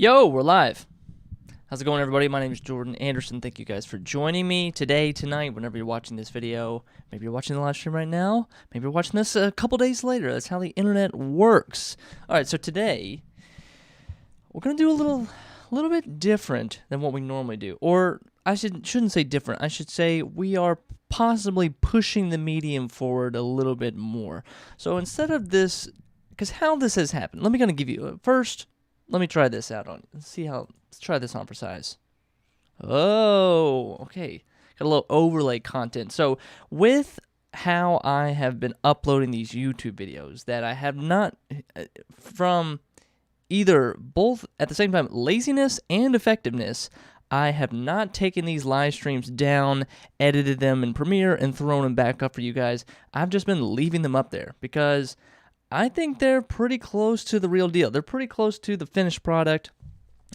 Yo, we're live. How's it going, everybody? My name is Jordan Anderson. Thank you guys for joining me today, tonight, whenever you're watching this video. Maybe you're watching the live stream right now. Maybe you're watching this a couple days later. That's how the internet works. All right, so today we're gonna do a little bit different than what we normally do, or I shouldn't say different. I should say we are possibly pushing the medium forward a little bit more. So instead of this, because how this has happened, let me kind of give you first. Let me try this out on. Let's try this on for size. Oh, okay. Got a little overlay content. So with how I have been uploading these YouTube videos that I have not, from either both at the same time, laziness and effectiveness, I have not taken these live streams down, edited them in Premiere, and thrown them back up for you guys. I've just been leaving them up there because I think they're pretty close to the real deal. They're pretty close to the finished product.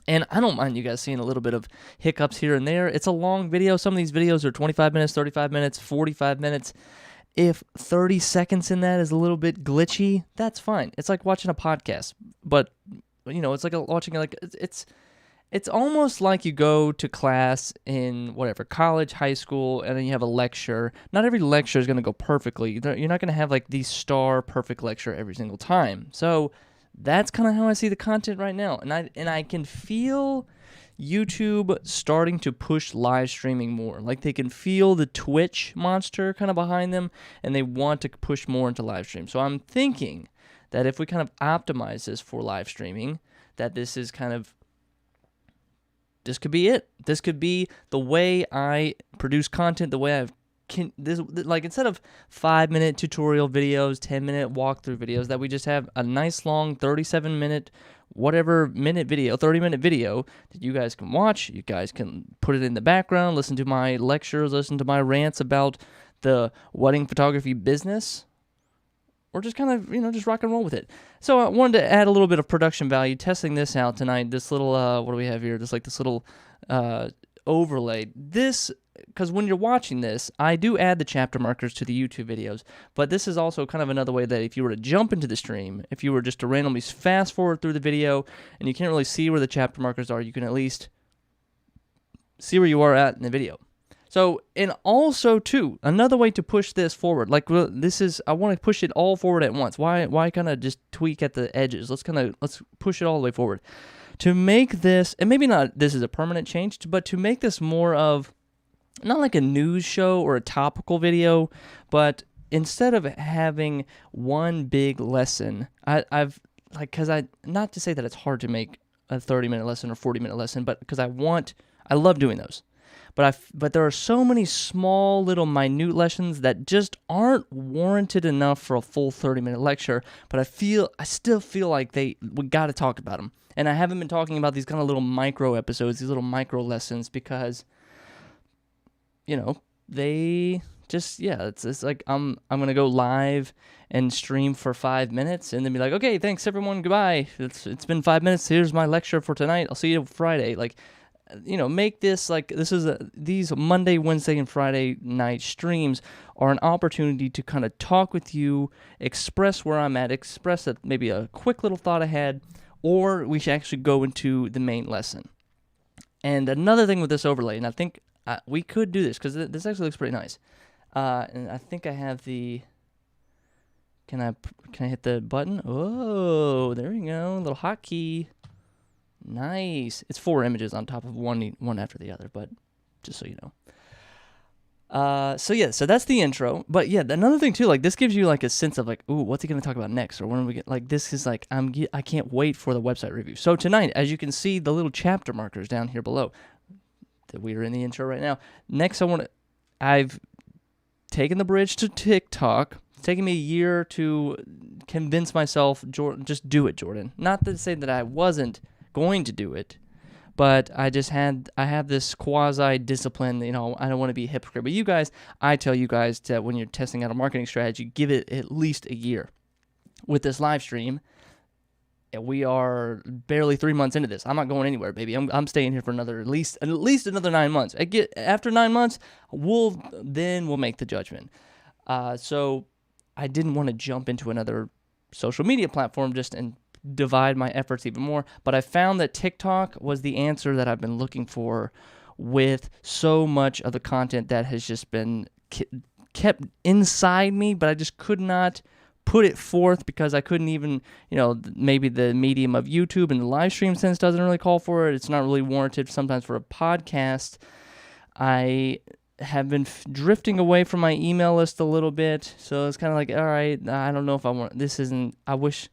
And I don't mind you guys seeing a little bit of hiccups here and there. It's a long video. Some of these videos are 25 minutes, 35 minutes, 45 minutes. If 30 seconds in that is a little bit glitchy, that's fine. It's like watching a podcast. But, you know, it's like it's almost like you go to class in whatever, college, high school, and then you have a lecture. Not every lecture is going to go perfectly. You're not going to have like the star perfect lecture every single time. So that's kind of how I see the content right now. And I can feel YouTube starting to push live streaming more. Like they can feel the Twitch monster kind of behind them, and they want to push more into live stream. So I'm thinking that if we kind of optimize this for live streaming, that this could be it. This could be the way I produce content, the way like instead of 5-minute tutorial videos, 10-minute walkthrough videos, that we just have a nice long 37-minute, whatever minute video, 30-minute video that you guys can watch. You guys can put it in the background, listen to my lectures, listen to my rants about the wedding photography business, or just kind of, just rock and roll with it. So I wanted to add a little bit of production value, testing this out tonight. This little, what do we have here? Just like this little overlay. This, because when you're watching this, I do add the chapter markers to the YouTube videos, but this is also kind of another way that if you were to jump into the stream, if you were just to randomly fast forward through the video, and you can't really see where the chapter markers are, you can at least see where you are at in the video. So, and also, too, another way to push this forward, like this is, I want to push it all forward at once. Why kind of just tweak at the edges? Let's push it all the way forward. To make this, and maybe not this is a permanent change, but to make this more of, not like a news show or a topical video, but instead of having one big lesson, not to say that it's hard to make a 30-minute lesson or 40-minute lesson, but because I love doing those. But there are so many small little minute lessons that just aren't warranted enough for a full 30-minute lecture, but I still feel like we got to talk about them. And I haven't been talking about these kind of little micro episodes, these little micro lessons, because they just, it's like I'm going to go live and stream for 5 minutes and then be like, "Okay, thanks everyone, goodbye. It's been 5 minutes. Here's my lecture for tonight. I'll see you Friday." Like, make this like these Monday, Wednesday, and Friday night streams are an opportunity to kind of talk with you, express where I'm at, express maybe a quick little thought I had, or we should actually go into the main lesson. And another thing with this overlay, and I think we could do this because this actually looks pretty nice. And I think I have the. Can I hit the button? Oh, there we go, a little hotkey. Nice. It's 4 images on top of one after the other, but just so you know. So that's the intro. But yeah, another thing too, like this gives you like a sense of like, ooh, what's he gonna talk about next, or when we get like this is like I can't wait for the website review. So tonight, as you can see, the little chapter markers down here below, that we are in the intro right now. Next, I've taken the bridge to TikTok. It's taken me a year to convince myself, Jordan, just do it, Jordan. Not to say that I wasn't going to do it, but I have this quasi discipline. I don't want to be a hypocrite, but I tell you guys that when you're testing out a marketing strategy, give it at least a year. With this live stream, we are barely 3 months into this. I'm not going anywhere, baby. I'm staying here for at least another 9 months. After 9 months, we'll make the judgment. So I didn't want to jump into another social media platform just and divide my efforts even more. But I found that TikTok was the answer that I've been looking for, with so much of the content that has just been kept inside me, but I just could not put it forth because I couldn't even, maybe the medium of YouTube and the live stream sense doesn't really call for it. It's not really warranted sometimes for a podcast. I have been drifting away from my email list a little bit, so it's kind of like, all right, I don't know if I want, this isn't, I wish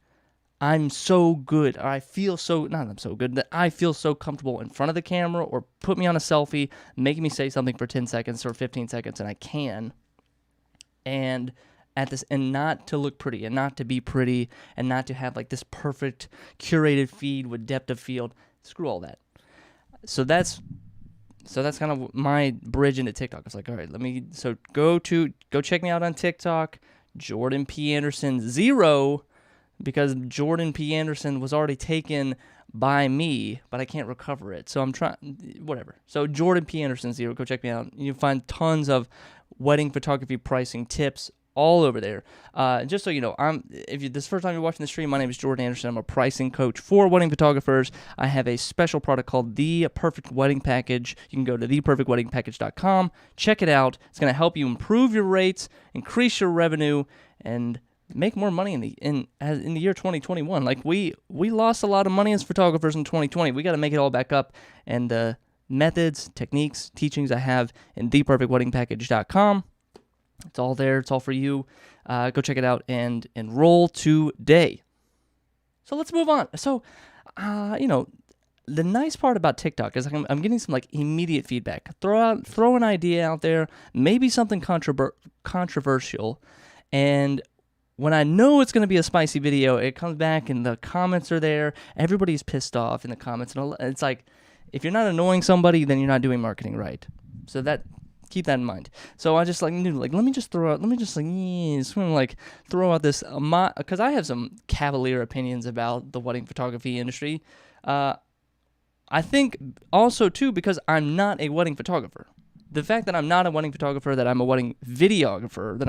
I'm so good, or I feel so, not I'm so good, that I feel so comfortable in front of the camera, or put me on a selfie, making me say something for 10 seconds or 15 seconds, and I can, and not to look pretty, and not to be pretty, and not to have like this perfect curated feed with depth of field. Screw all that. So that's kind of my bridge into TikTok. It's like, all right, go check me out on TikTok, Jordan P. Anderson 0, because Jordan P. Anderson was already taken by me, but I can't recover it. So I'm trying, whatever. So Jordan P. Anderson 0, go check me out. You can find tons of wedding photography pricing tips all over there. Just so you know, this is the first time you're watching the stream, my name is Jordan Anderson. I'm a pricing coach for wedding photographers. I have a special product called The Perfect Wedding Package. You can go to theperfectweddingpackage.com, check it out. It's going to help you improve your rates, increase your revenue, and make more money in the year 2021. Like we lost a lot of money as photographers in 2020. We got to make it all back up. And the methods, techniques, teachings I have in theperfectweddingpackage.com. It's all there. It's all for you. Go check it out and enroll today. So let's move on. So, the nice part about TikTok is I'm getting some like immediate feedback. Throw an idea out there, maybe something controversial, and when I know it's going to be a spicy video, it comes back and the comments are there. Everybody's pissed off in the comments, and it's like, if you're not annoying somebody, then you're not doing marketing right. So keep that in mind. So I just let me just throw out this, because I have some cavalier opinions about the wedding photography industry. I think also too, because I'm not a wedding photographer. The fact that I'm not a wedding photographer, that I'm a wedding videographer, that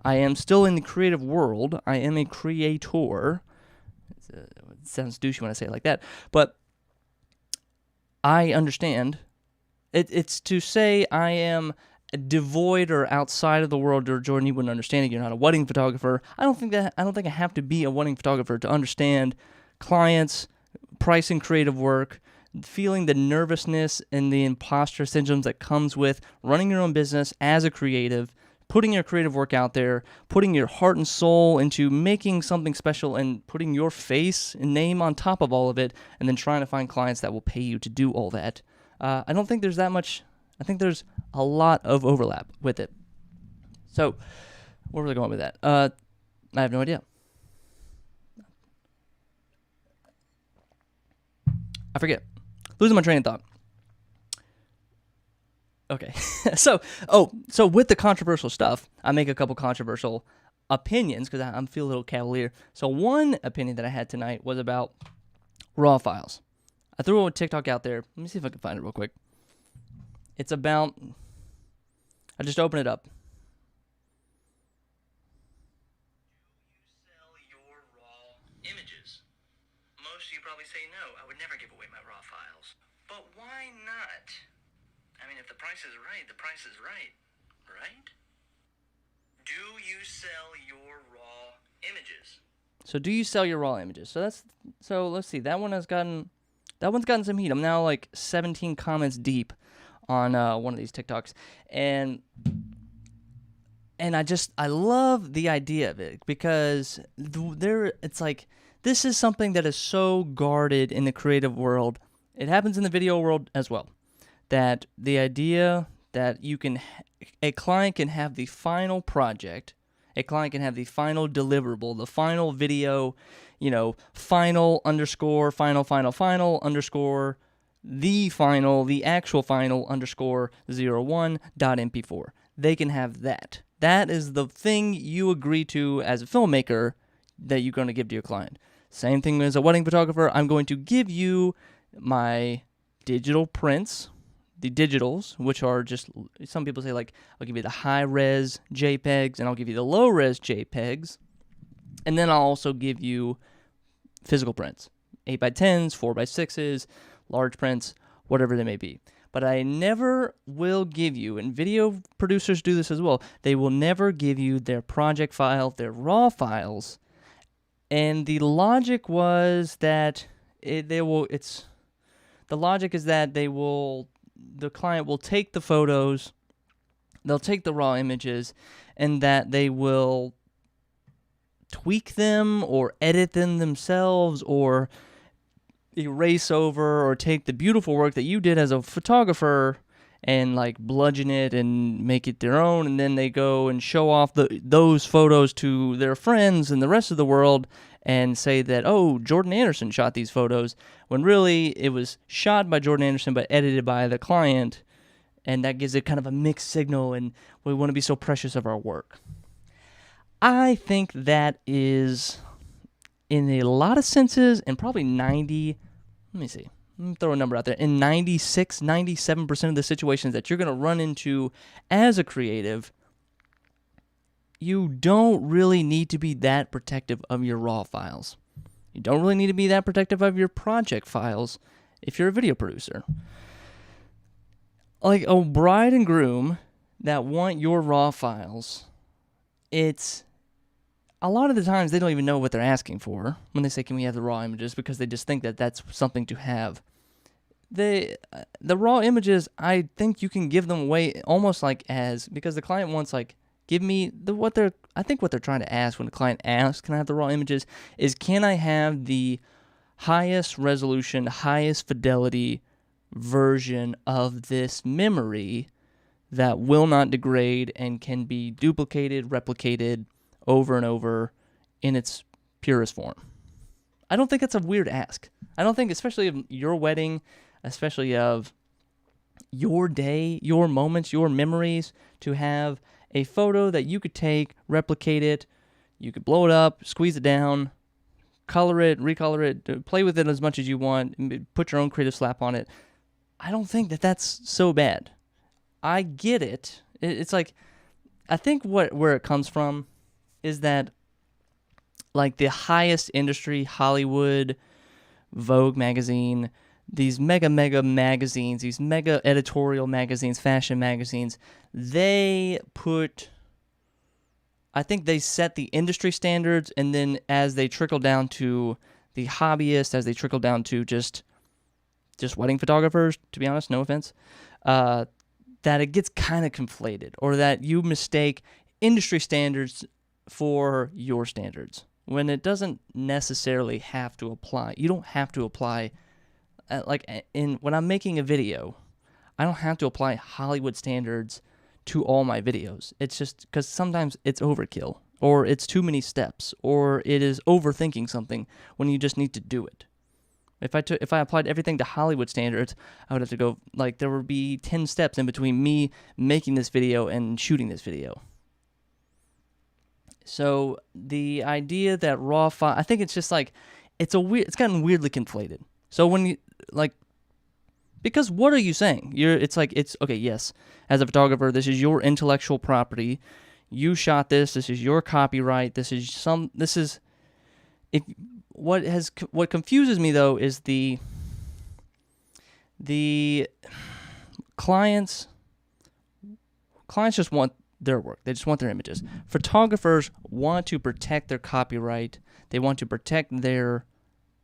I am still in the creative world. I am a creator. It sounds douchey when I say it like that, but I understand. It's to say I am devoid or outside of the world, or Jordan, you wouldn't understand it. You're not a wedding photographer. I don't think I have to be a wedding photographer to understand clients, pricing creative work, feeling the nervousness and the imposter syndromes that comes with running your own business as a creative, putting your creative work out there, putting your heart and soul into making something special, and putting your face and name on top of all of it, and then trying to find clients that will pay you to do all that. I don't think there's that much. I think there's a lot of overlap with it. So, where was I going with that? I have no idea. I forget. Losing my train of thought. Okay. So with the controversial stuff, I make a couple controversial opinions because I'm feeling a little cavalier. So one opinion that I had tonight was about raw files. I threw a TikTok out there. Let me see if I can find it real quick. It's about, I just opened it up. Do you sell your raw images? Most of you probably say no. I would never give away my raw files. But why not? I mean, if the price is right, the price is right, right? Do you sell your raw images? So do you sell your raw images? So let's see. That one's gotten some heat. I'm now like 17 comments deep on one of these TikToks, and I love the idea of it, because it's like, this is something that is so guarded in the creative world. It happens in the video world as well. That the idea that a client can have the final project, a client can have the final deliverable, the final video, final underscore, final underscore, the actual final underscore 01.mp4. They can have that. That is the thing you agree to as a filmmaker that you're going to give to your client. Same thing as a wedding photographer. I'm going to give you my digital prints, the digitals, which are just, some people say, like, I'll give you the high-res JPEGs, and I'll give you the low-res JPEGs, and then I'll also give you physical prints, 8x10s, 4x6s, large prints, whatever they may be. But I never will give you, and video producers do this as well, they will never give you their project file, their raw files. And the logic was that the logic is that the client will take the photos, they'll take the raw images, and that they will tweak them or edit them themselves or erase over or take the beautiful work that you did as a photographer and like bludgeon it and make it their own, and then they go and show off those photos to their friends and the rest of the world and say that, oh, Jordan Anderson shot these photos, when really it was shot by Jordan Anderson but edited by the client, and that gives it kind of a mixed signal, and we want to be so precious of our work. I think that is, in a lot of senses, and probably 90, let me see, let me throw a number out there, in 96, 97% of the situations that you're going to run into as a creative, you don't really need to be that protective of your raw files. You don't really need to be that protective of your project files if you're a video producer. Like a bride and groom that want your raw files, it's a lot of the times they don't even know what they're asking for when they say, can we have the raw images, because they just think that that's something to have. The raw images, I think you can give them away almost like as, because the client wants like, give me I think what they're trying to ask when the client asks, can I have the raw images, is can I have the highest resolution, highest fidelity version of this memory that will not degrade and can be duplicated, replicated over and over in its purest form. I don't think that's a weird ask. I don't think, especially of your wedding, especially of your day, your moments, your memories, to have a photo that you could take, replicate it, you could blow it up, squeeze it down, color it, recolor it, play with it as much as you want, put your own creative slap on it. I don't think that that's so bad. I get it. It's like, I think where it comes from is that, like, the highest industry, Hollywood, Vogue magazine, these mega magazines, these mega editorial magazines, fashion magazines, I think they set the industry standards, and then as they trickle down to the hobbyists, as they trickle down to just wedding photographers, to be honest, no offense, that it gets kind of conflated, or that you mistake industry standards for your standards, when it doesn't necessarily have to apply. You don't have to apply, when I'm making a video, I don't have to apply Hollywood standards to all my videos. It's just because sometimes it's overkill, or it's too many steps, or it is overthinking something when you just need to do it. If I applied everything to Hollywood standards, I would have to go, like, there would be 10 steps in between me making this video and shooting this video. So the idea that raw file, I think it's just like, it's gotten weirdly conflated. So when you, like, because what are you saying? It's okay, yes, as a photographer, this is your intellectual property. You shot this is your copyright. What confuses me though is the clients just want their work. They just want their images. Photographers want to protect their copyright. They want to protect their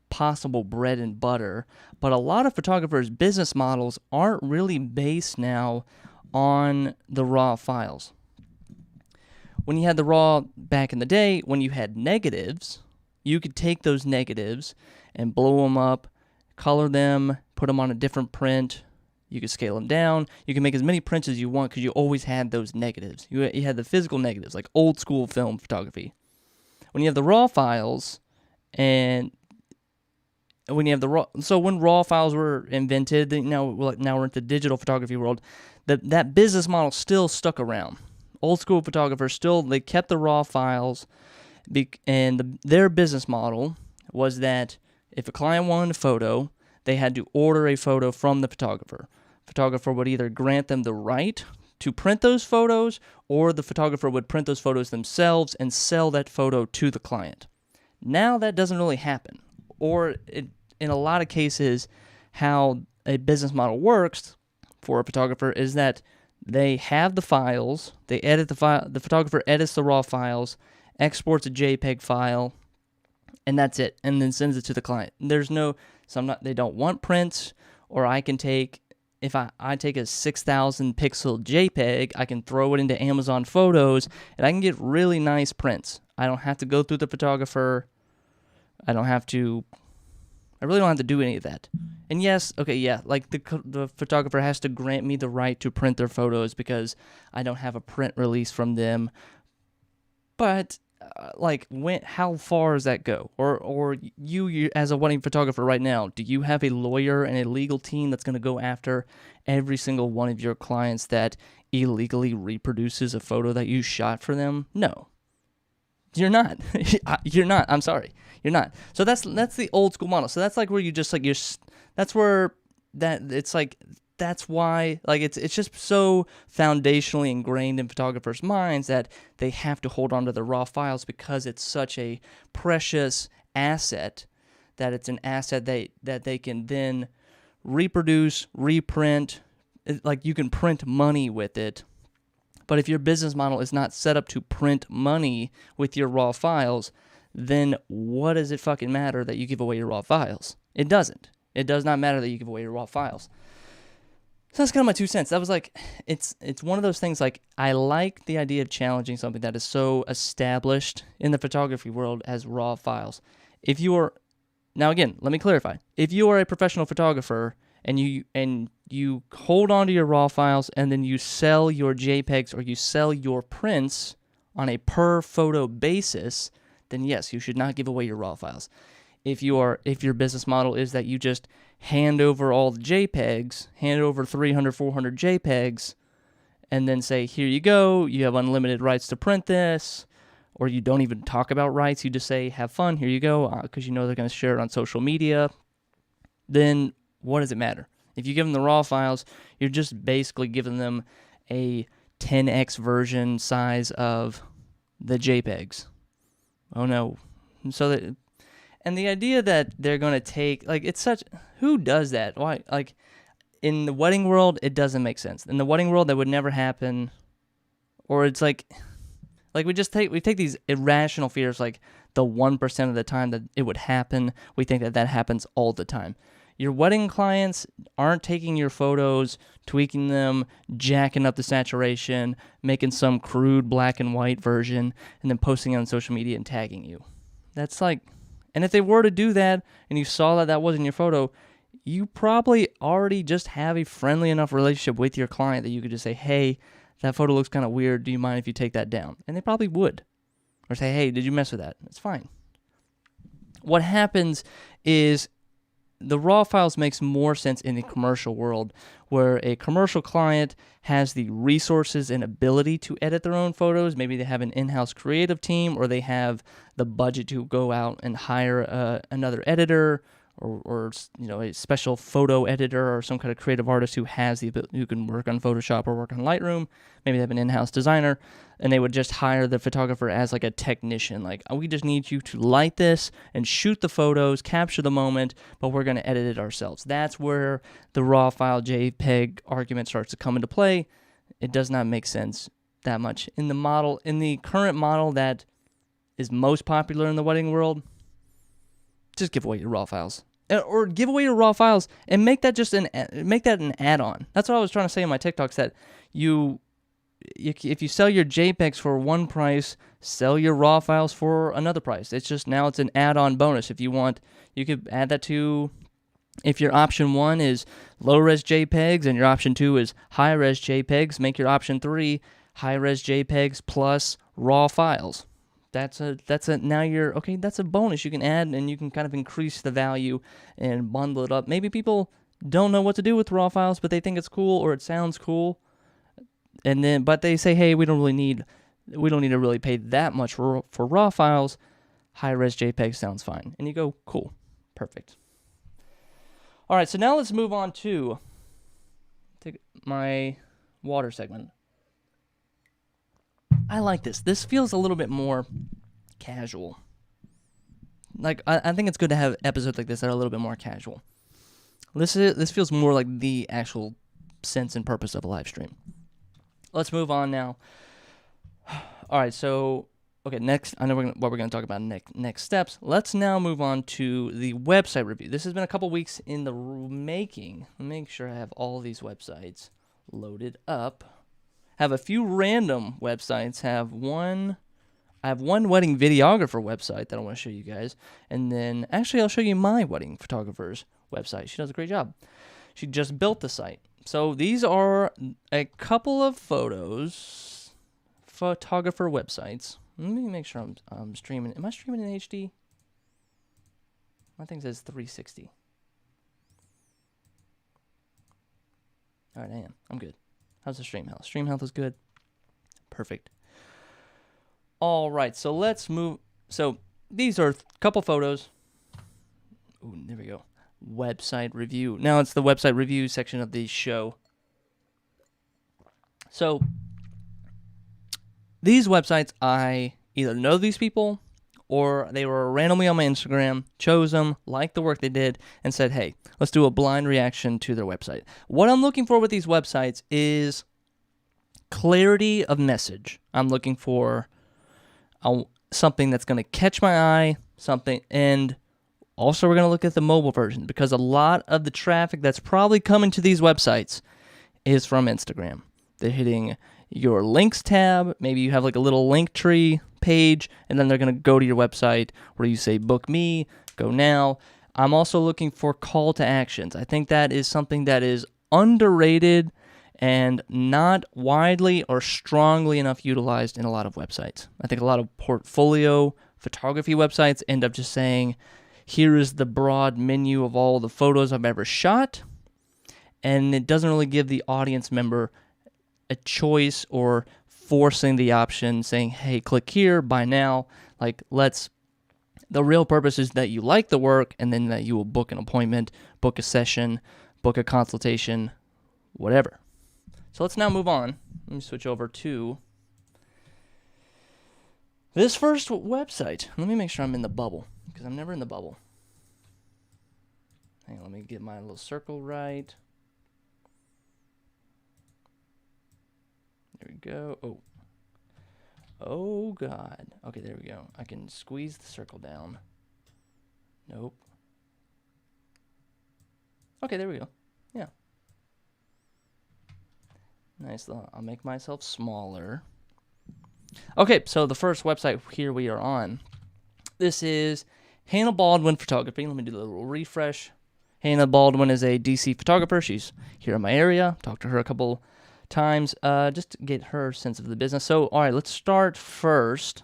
possible bread and butter. But a lot of photographers' business models aren't really based now on the raw files. When you had the raw back in the day, when you had negatives, you could take those negatives and blow them up, color them, put them on a different print. You could scale them down. You can make as many prints as you want because you always had those negatives. You had the physical negatives, like old school film photography. When you have the raw files, and when you have when raw files were invented, now we're into the digital photography world, that business model still stuck around. Old school photographers they kept the raw files, and their business model was that if a client wanted a photo, they had to order a photo from the photographer. Photographer would either grant them the right to print those photos, or the photographer would print those photos themselves and sell that photo to the client. Now that doesn't really happen. or in a lot of cases, how a business model works for a photographer is that they have the files, they edit the file, the photographer edits the raw files, exports a JPEG file, and that's it, and then sends it to the client. There's no, they don't want prints, or I can take, if I take a 6,000 pixel JPEG, I can throw it into Amazon Photos, and I can get really nice prints. I don't have to go through the photographer. I really don't have to do any of that. And yes, okay, yeah, like the photographer has to grant me the right to print their photos because I don't have a print release from them. But how far does that go? Or you as a wedding photographer right now, do you have a lawyer and a legal team that's going to go after every single one of your clients that illegally reproduces a photo that you shot for them? No. You're not. You're not. I'm sorry. You're not. So that's the old school model. So that's like where you just like that's where that it's like that's why like it's just so foundationally ingrained in photographers' minds that they have to hold on to the raw files because it's such a precious asset that it's an asset that they can then reproduce, reprint. Like you can print money with it. But if your business model is not set up to print money with your raw files, then what does it fucking matter that you give away your raw files? It doesn't. It does not matter that you give away your raw files. So that's kind of my 2 cents. That was like, it's one of those things like, I like the idea of challenging something that is so established in the photography world as raw files. Now again, let me clarify. If you are a professional photographer and you hold on to your raw files and then you sell your JPEGs or you sell your prints on a per photo basis, then yes, you should not give away your raw files. If your business model is that you just hand over all the JPEGs, hand over 300, 400 JPEGs, and then say, here you go, you have unlimited rights to print this, or you don't even talk about rights, you just say, have fun, here you go, because you know they're going to share it on social media, then what does it matter? If you give them the raw files, you're just basically giving them a 10x version size of the JPEGs. Oh no. And the idea that they're going to take, like, it's such, who does that? Why? Like, in the wedding world, it doesn't make sense. In the wedding world, that would never happen. Or it's like we take these irrational fears, like the 1% of the time that it would happen. We think that happens all the time. Your wedding clients aren't taking your photos, tweaking them, jacking up the saturation, making some crude black and white version, and then posting it on social media and tagging you. That's like, and if they were to do that, and you saw that wasn't your photo, you probably already just have a friendly enough relationship with your client that you could just say, hey, that photo looks kind of weird. Do you mind if you take that down? And they probably would. Or say, hey, did you mess with that? It's fine. What happens is the raw files makes more sense in the commercial world, where a commercial client has the resources and ability to edit their own photos. Maybe they have an in-house creative team, or they have the budget to go out and hire another editor, or a special photo editor, or some kind of creative artist who has the ability, who can work on Photoshop or work on Lightroom. Maybe they have an in-house designer, and they would just hire the photographer as like a technician. Like, we just need you to light this and shoot the photos, capture the moment, but we're going to edit it ourselves. That's where the raw file JPEG argument starts to come into play. It does not make sense that much in the current model that is most popular in the wedding world. Just give away your raw files. Or give away your raw files and make that an add-on. That's what I was trying to say in my TikToks, that if you sell your JPEGs for one price, sell your raw files for another price. It's just, now it's an add-on bonus. If you want, you could add that to, if your option 1 is low-res JPEGs and your option 2 is high-res JPEGs, make your option 3 high-res JPEGs plus raw files. That's a bonus you can add, and you can kind of increase the value and bundle it up. Maybe people don't know what to do with raw files, but they think it's cool or it sounds cool, but they say, hey, we don't need to really pay that much for raw files. High-res JPEG sounds fine, and you go, cool, perfect. All right, so now let's move on to my water segment. I like this. This feels a little bit more casual. like I think it's good to have episodes like this that are a little bit more casual. This feels more like the actual sense and purpose of a live stream. Let's move on now. All right, so okay, next I know what we're going to talk about next steps. Let's now move on to the website review. This has been a couple weeks in the making. Let me make sure I have all these websites loaded up. Have a few random websites. I have one wedding videographer website that I want to show you guys, and then actually I'll show you my wedding photographer's website. She does a great job. She just built the site. So these are a couple of photographer websites. Let me make sure I'm streaming. Am I streaming in HD? My thing says 360. All right, I am. I'm good. How's the stream health? Stream health is good. Perfect. All right, so let's move. So these are a couple photos. Ooh, there we go. Website review. Now it's the website review section of the show. So these websites, I either know these people or they were randomly on my Instagram, chose them, liked the work they did, and said, hey, let's do a blind reaction to their website. What I'm looking for with these websites is clarity of message. I'm looking for something that's going to catch my eye, and also we're going to look at the mobile version because a lot of the traffic that's probably coming to these websites is from Instagram. They're hitting your links tab. Maybe you have like a little link tree page, and then they're going to go to your website where you say book me, go now. I'm also looking for call to actions. I think that is something that is underrated and not widely or strongly enough utilized in a lot of websites. I think a lot of portfolio photography websites end up just saying, here is the broad menu of all the photos I've ever shot, and it doesn't really give the audience member a choice or forcing the option saying, hey, click here, buy now. Like, the real purpose is that you like the work and then that you will book an appointment, book a session, book a consultation, whatever. So let's now move on. Let me switch over to this first website. Let me make sure I'm in the bubble because I'm never in the bubble. Hang on, let me get my little circle right. There we go. Oh God. Okay, there we go. I can squeeze the circle down. Nope. Okay, there we go. Yeah. Nice. I'll make myself smaller. Okay, so the first website here we are on. This is Hannah Baldwin Photography. Let me do a little refresh. Hannah Baldwin is a DC photographer. She's here in my area. Talked to her a couple times just to get her sense of the business. So, all right, let's start first.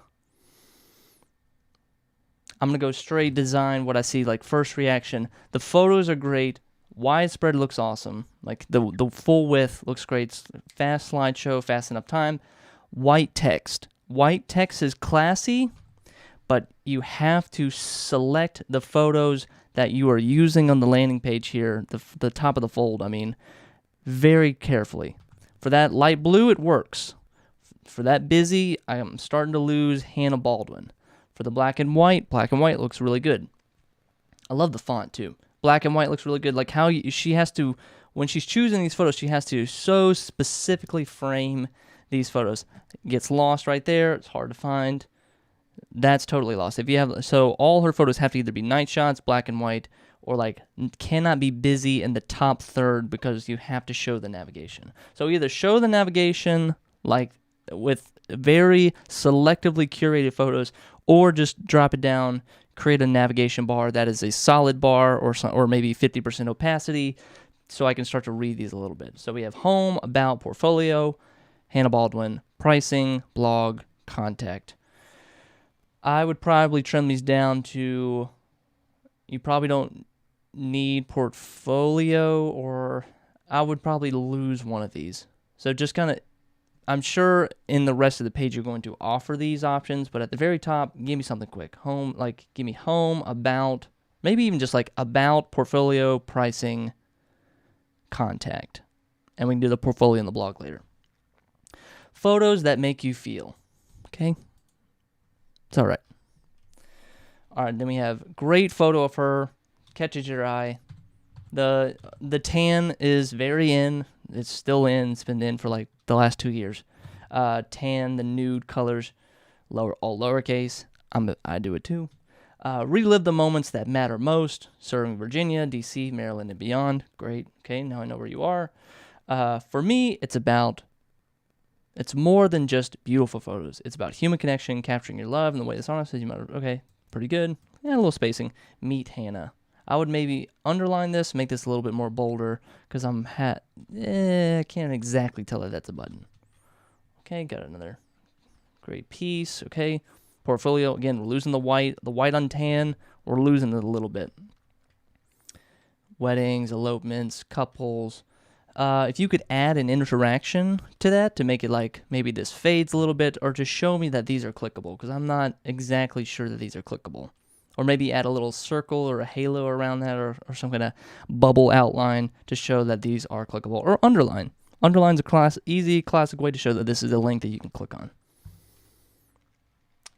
I'm going to go straight design, what I see, like first reaction. The photos are great. Widespread looks awesome. Like the full width looks great. Fast slideshow, fast enough time. White text. White text is classy, but you have to select the photos that you are using on the landing page here, the top of the fold, I mean, very carefully. For that light blue, it works. For that busy, I am starting to lose Hannah Baldwin. For the black and white looks really good. I love the font too. Black and white looks really good. Like how she has to, when she's choosing these photos, she has to so specifically frame these photos. It gets lost right there. It's hard to find. That's totally lost. If you have, so all her photos have to either be night shots, black and white, or like cannot be busy in the top third because you have to show the navigation. So either show the navigation like with very selectively curated photos, or just drop it down, create a navigation bar that is a solid bar or maybe 50% opacity, so I can start to read these a little bit. So we have home, about, portfolio, Hannah Baldwin, pricing, blog, contact. I would probably trim these down to, you probably don't need portfolio, or I would probably lose one of these. So just kind of, I'm sure in the rest of the page you're going to offer these options, but at the very top, give me something quick. Home, like give me home, about, maybe even just like about, portfolio, pricing, contact. And we can do the portfolio and the blog later. Photos that make you feel. Okay? It's all right. All right, then we have great photo of her, catches your eye. The tan is very in. It's still in. It's been in for like the last 2 years. Tan, the nude colors, all lowercase. I do it too. Relive the moments that matter most. Serving Virginia, D.C., Maryland, and beyond. Great. Okay, now I know where you are. For me, it's more than just beautiful photos. It's about human connection, capturing your love, and the way this artist says you might. Okay, pretty good. Yeah, a little spacing. Meet Hannah. I would maybe underline this, make this a little bit more bolder, because I can't exactly tell that that's a button. Okay, got another great piece. Okay, portfolio. Again, we're losing the white on tan. We're losing it a little bit. Weddings, elopements, couples. If you could add an interaction to that to make it like maybe this fades a little bit, or to show me that these are clickable, because I'm not exactly sure that these are clickable. Or maybe add a little circle or a halo around that, or some kind of bubble outline to show that these are clickable. Or underline. Underline's a easy, classic way to show that this is a link that you can click on.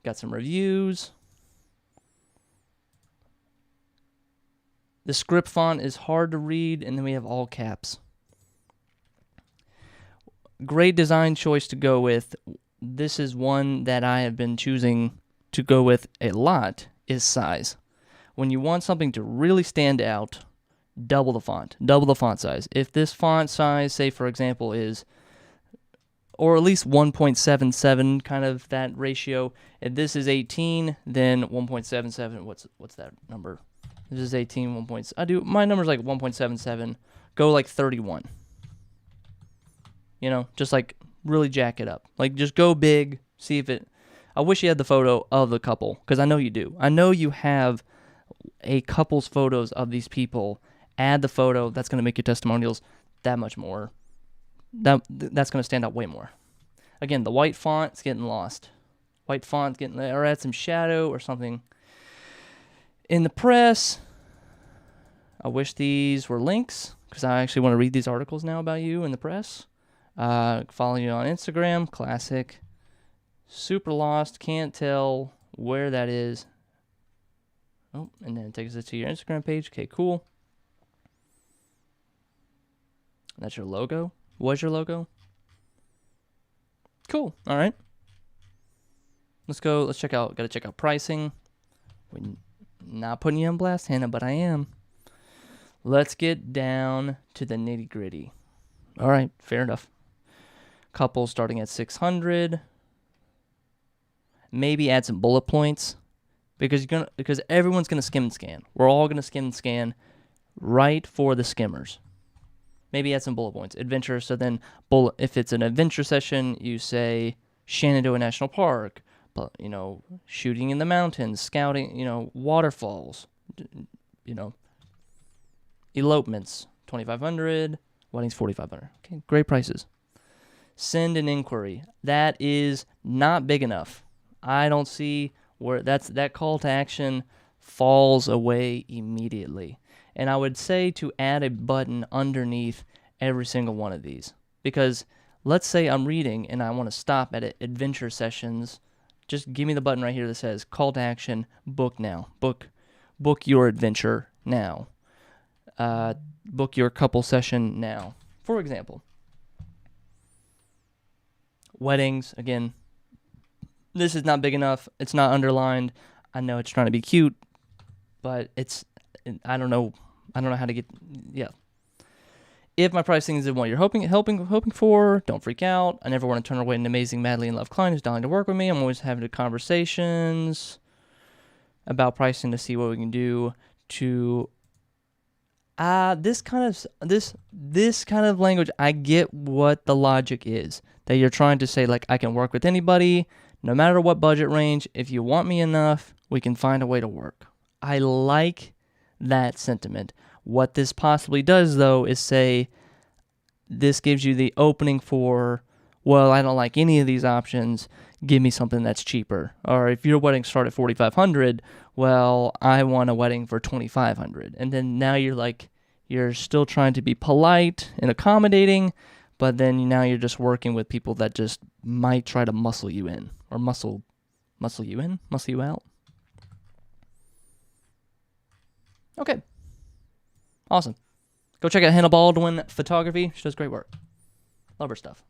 Got some reviews. The script font is hard to read, and then we have all caps. Great design choice to go with. This is one that I have been choosing to go with a lot, is size. When you want something to really stand out, double the font size. If this font size, say for example, is, or at least 1.77, kind of that ratio. If this is 18, then 1.77, what's that number? This is 18, my number's like 1.77, go like 31. You know, just like really jack it up. Like just go big, see if it, I wish you had the photo of the couple, because I know you do. I know you have a couple's photos of these people. Add the photo. That's going to make your testimonials that much more. That's going to stand out way more. Again, the white font's getting lost. White font's getting, or add some shadow or something. In the press, I wish these were links, because I actually want to read these articles now about you in the press. Follow you on Instagram, classic. Super lost, can't tell where that is. Oh, and then it takes us to your Instagram page. Okay, cool. That's your logo? Was your logo? Cool. All right. Let's go. Let's check out. Got to check out pricing. We're not putting you on blast, Hannah, but I am. Let's get down to the nitty gritty. All right, fair enough. Couple starting at 600. Maybe add some bullet points, because everyone's gonna skim and scan. We're all gonna skim and scan, right for the skimmers. Maybe add some bullet points. Adventure. So then, if it's an adventure session, you say Shenandoah National Park, but shooting in the mountains, scouting, waterfalls, elopements, 2,500, weddings 4,500. Okay, great prices. Send an inquiry. That is not big enough. I don't see where that call to action falls away immediately. And I would say to add a button underneath every single one of these. Because let's say I'm reading and I want to stop at adventure sessions. Just give me the button right here that says call to action, book now. Book your adventure now. Book your couple session now. For example, weddings, again, this is not big enough. It's not underlined. I know it's trying to be cute, but I don't know how to get, yeah. If my pricing isn't what you're hoping for, don't freak out. I never want to turn away an amazing, madly in love client who's dying to work with me. I'm always having conversations about pricing to see what we can do to this kind of language. I get what the logic is, that you're trying to say, like, I can work with anybody, no matter what budget range. If you want me enough, we can find a way to work. I like that sentiment. What this possibly does, though, is say this gives you the opening for, well, I don't like any of these options, give me something that's cheaper. Or if your wedding start at $4,500, well, I want a wedding for $2,500. And then now you're still trying to be polite and accommodating, but then now you're just working with people that just might try to muscle you in, or muscle you out. Okay. Awesome. Go check out Hannah Baldwin Photography. She does great work. Love her stuff.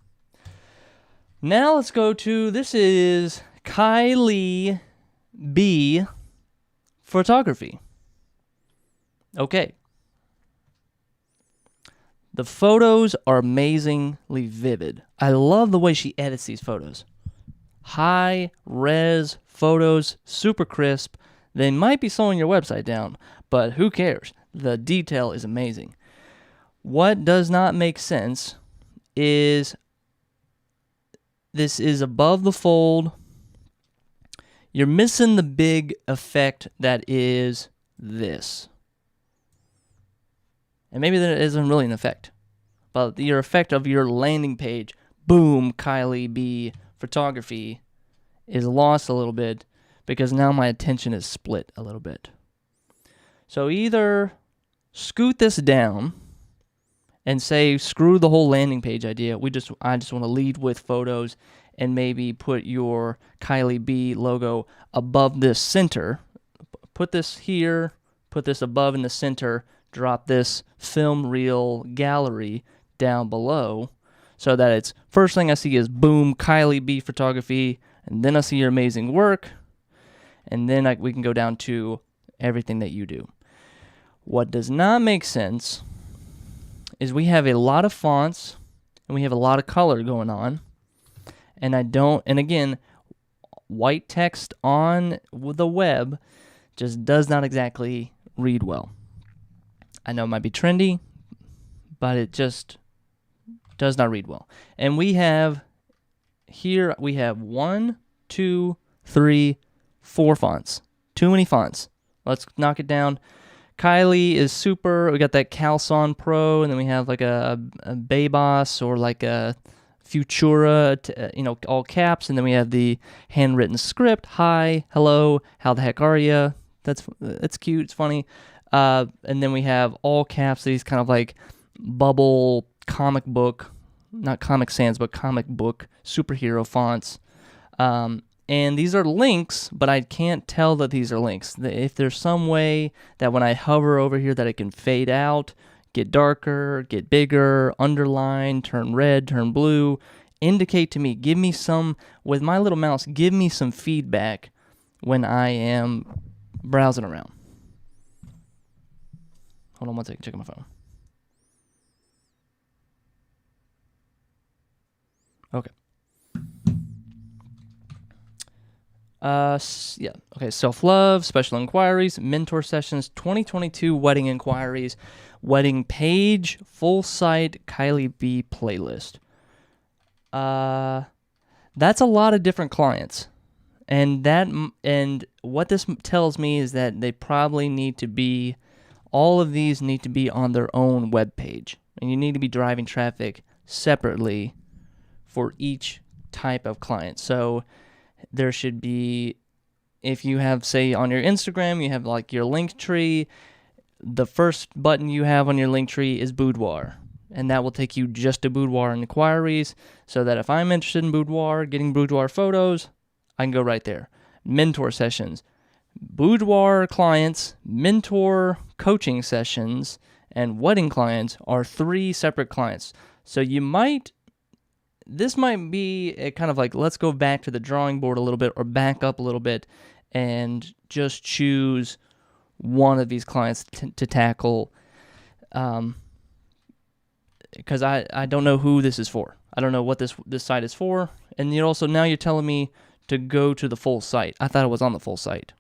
Now let's go to, this is Kylie B Photography. Okay. The photos are amazingly vivid. I love the way she edits these photos. High res photos, super crisp. They might be slowing your website down, but who cares? The detail is amazing. What does not make sense is this is above the fold. You're missing the big effect that is this. And maybe there isn't really an effect, but your effect of your landing page, boom, Kylie B Photography, is lost a little bit because now my attention is split a little bit. So either scoot this down and say, screw the whole landing page idea. I just want to lead with photos and maybe put your Kylie B logo above this center. Put this here, put this above in the center, drop this film reel gallery down below so that it's first thing I see is boom, Kylie B Photography, and then I see your amazing work, and then we can go down to everything that you do. What does not make sense is we have a lot of fonts and we have a lot of color going on, and again, white text on the web just does not exactly read well. I know it might be trendy, but it just does not read well. And we have 1, 2, 3, 4 fonts. Too many fonts. Let's knock it down. Kylie is super. We got that Calson Pro, and then we have like a Babos or like a Futura, all caps, and then we have the handwritten script. Hi, hello, how the heck are you? That's cute. It's funny. And then we have all caps, these kind of like bubble comic book, not Comic Sans, but comic book superhero fonts. And these are links, but I can't tell that these are links. If there's some way that when I hover over here that it can fade out, get darker, get bigger, underline, turn red, turn blue, indicate to me, give me some, with my little mouse, give me some feedback when I am browsing around. Hold on one second, check my phone. Okay. Yeah. Okay. Self-love, special inquiries, mentor sessions, 2022 wedding inquiries, wedding page, full site, Kylie B playlist. That's a lot of different clients, and what this tells me is that they probably need to be, all of these need to be on their own web page, and you need to be driving traffic separately for each type of client. So there should be, if you have, say, on your Instagram, you have like your link tree, the first button you have on your link tree is boudoir, and that will take you just to boudoir inquiries, so that if I'm interested in boudoir, getting boudoir photos, I can go right there. Mentor sessions, boudoir clients, mentor coaching sessions, and wedding clients are 3 separate clients. So this might be a kind of like, let's go back to the drawing board a little bit, or back up a little bit and just choose one of these clients to tackle, because I don't know who this is for. I don't know what this site is for. And now you're telling me to go to the full site. I thought it was on the full site.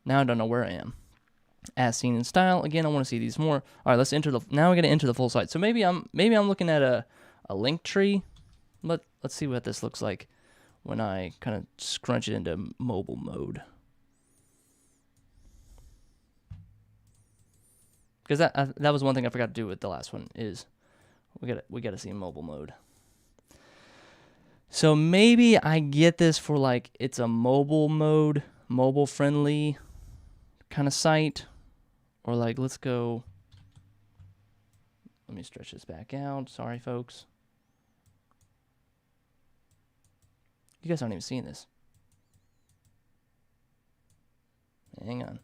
Now I don't know where I am. As seen in style. Again, I want to see these more. All right, now we're going to enter the full site. So maybe I'm looking at a link tree. Let's see what this looks like when I kind of scrunch it into mobile mode. Because that was one thing I forgot to do with the last one, is we got to see mobile mode. So maybe I get this for like, it's a mobile mode, mobile friendly kind of site, or like, let me stretch this back out. Sorry, folks. You guys aren't even seeing this. Hang on.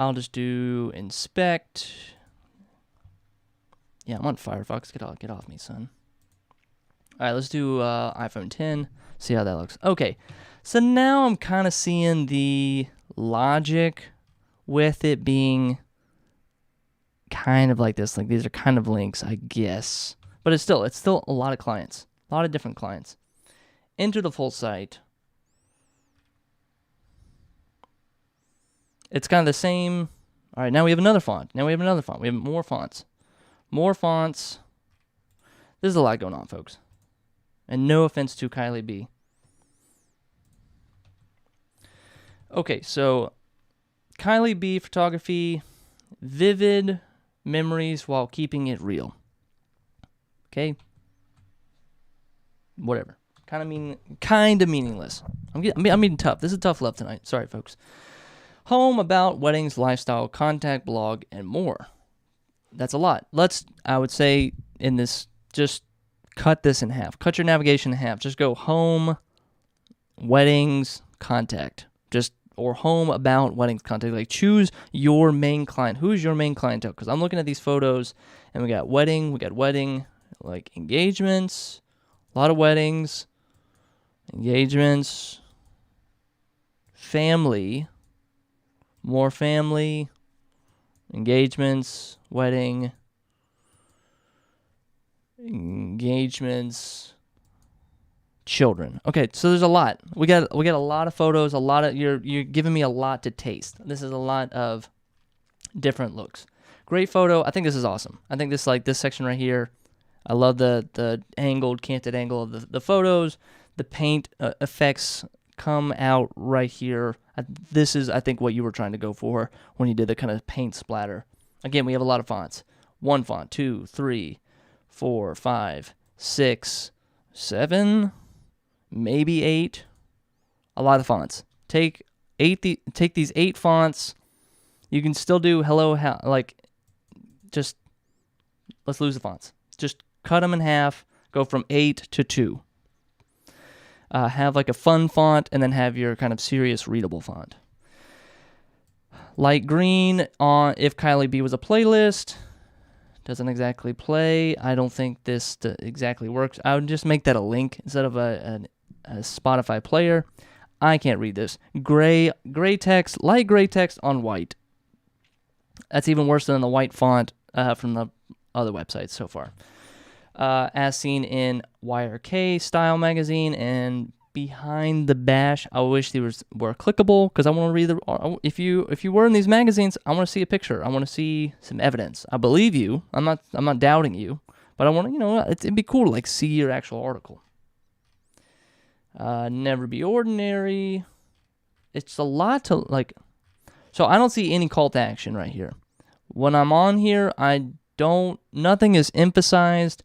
I'll just do inspect. Yeah, I'm on Firefox. Get off me, son. All right, let's do iPhone 10. See how that looks. Okay, so now I'm kind of seeing the logic with it being kind of like this. Like these are kind of links, I guess. But it's still a lot of clients, a lot of different clients. Enter the full site. It's kind of the same. All right, now we have another font. We have more fonts. More fonts. There's a lot going on, folks. And no offense to Kylie B. Okay, so Kylie B Photography, vivid memories while keeping it real. Okay? Whatever. Kind of meaningless. I'm being tough. This is tough love tonight. Sorry, folks. Home, about, weddings, lifestyle, contact, blog, and more. That's a lot. I would say in this, just cut this in half. Cut your navigation in half. Just go home, weddings, contact. Or home, about, weddings, contact. Like, choose your main client. Who's your main clientele? Because I'm looking at these photos, and we got wedding, like engagements, a lot of weddings, engagements, family, more family, engagements, wedding, engagements, children. Okay, so there's a lot. We got a lot of photos, you're giving me a lot to taste. This is a lot of different looks. Great photo. I think this is awesome. I think this section right here. I love the canted angle of the photos. The paint effects come out right here. This is, I think, what you were trying to go for when you did the kind of paint splatter. Again, we have a lot of fonts. 1 font, 2, 3, 4, 5, 6, 7, maybe 8. A lot of fonts. Take these 8 fonts. You can still do just let's lose the fonts. Just cut them in half. Go from 8 to 2. Have like a fun font, and then have your kind of serious readable font. Light green on if Kylie B was a playlist. Doesn't exactly play. I don't think this exactly works. I would just make that a link instead of a Spotify player. I can't read this. Gray text, light gray text on white. That's even worse than the white font from the other websites so far. As seen in YRK Style Magazine and Behind the Bash. I wish these were clickable because I want to read if you were in these magazines, I want to see a picture. I want to see some evidence. I believe you. I'm not doubting you, but I want to, it'd be cool to see your actual article. Never be ordinary. It's a lot to so I don't see any call to action right here. When I'm on here, nothing is emphasized.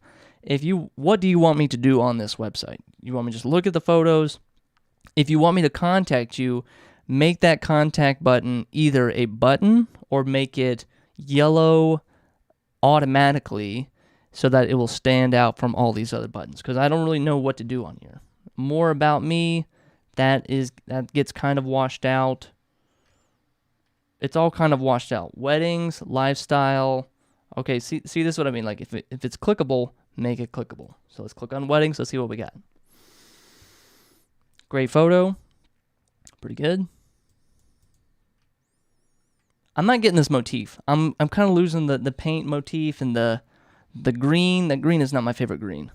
What do you want me to do on this website? You want me to just look at the photos? If you want me to contact you, make that contact button either a button or make it yellow automatically so that it will stand out from all these other buttons, because I don't really know what to do on here. More about me, that gets kind of washed out. It's all kind of washed out. Weddings, lifestyle. Okay, see this is what I mean. If it's clickable, make it clickable. So let's click on weddings. Let's see what we got. Great photo. Pretty good. I'm not getting this motif. I'm kind of losing the paint motif and the green. The green is not my favorite green.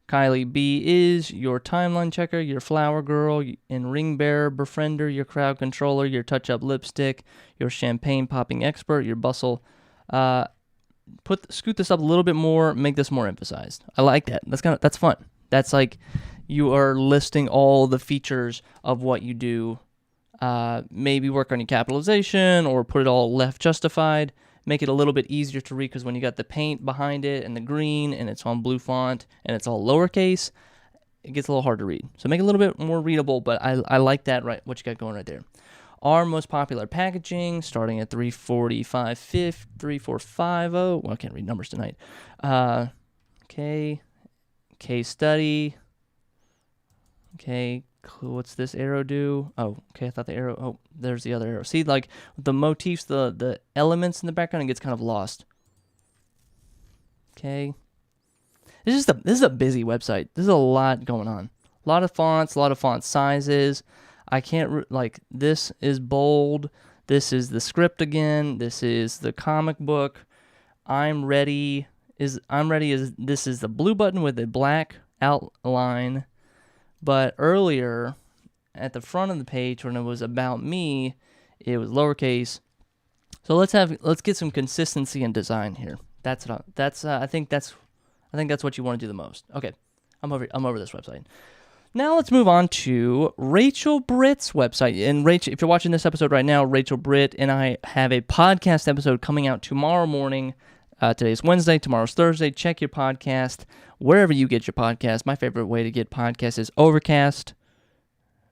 Kylie B is your timeline checker, your flower girl, and ring bearer, befriender, your crowd controller, your touch-up lipstick, your champagne popping expert, your bustle. Scoot this up a little bit more, make this more emphasized. I like that. That's fun. That's like you are listing all the features of what you do. Maybe work on your capitalization or put it all left justified. Make it a little bit easier to read, because when you got the paint behind it and the green and it's on blue font and it's all lowercase, it gets a little hard to read. So make it a little bit more readable, but I like that, right? What you got going right there. Our most popular packaging, starting at $3450. Well, I can't read numbers tonight. Okay. Case study. Okay. What's this arrow do? Oh, okay, I thought the arrow, oh, there's the other arrow. See, like, the motifs, the elements in the background, it gets kind of lost. Okay. This is a busy website. There's a lot going on. A lot of fonts, a lot of font sizes. I can't, like, this is bold. This is the script again. This is the comic book. I'm ready is this is the blue button with a black outline. But earlier, at the front of the page, when it was about me, it was lowercase. So let's get some consistency in design here. I think that's what you want to do the most. Okay, I'm over this website. Now let's move on to Rachel Britt's website. And Rachel, if you're watching this episode right now, Rachel Britt and I have a podcast episode coming out tomorrow morning. Today's Wednesday, tomorrow's Thursday. Check your podcast wherever you get your podcast. My favorite way to get podcasts is Overcast.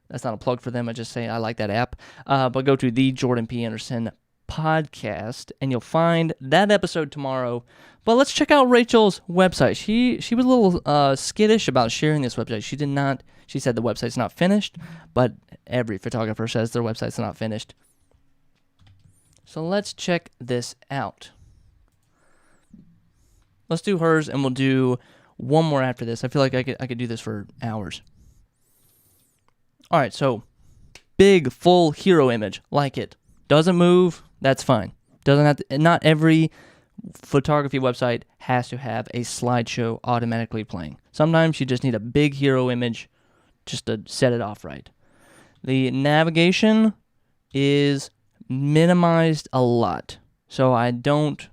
That's not a plug for them. I just say I like that app. But go to the Jordan P. Anderson podcast, and you'll find that episode tomorrow. But let's check out Rachel's website. She was a little skittish about sharing this website. She did not. She said the website's not finished, but every photographer says their website's not finished. So let's check this out. Let's do hers, and we'll do one more after this. I feel like I could do this for hours. All right, so big, full hero image, like it. Doesn't move, that's fine. Doesn't have to, not every photography website has to have a slideshow automatically playing. Sometimes you just need a big hero image just to set it off right. The navigation is minimized a lot, so I don't.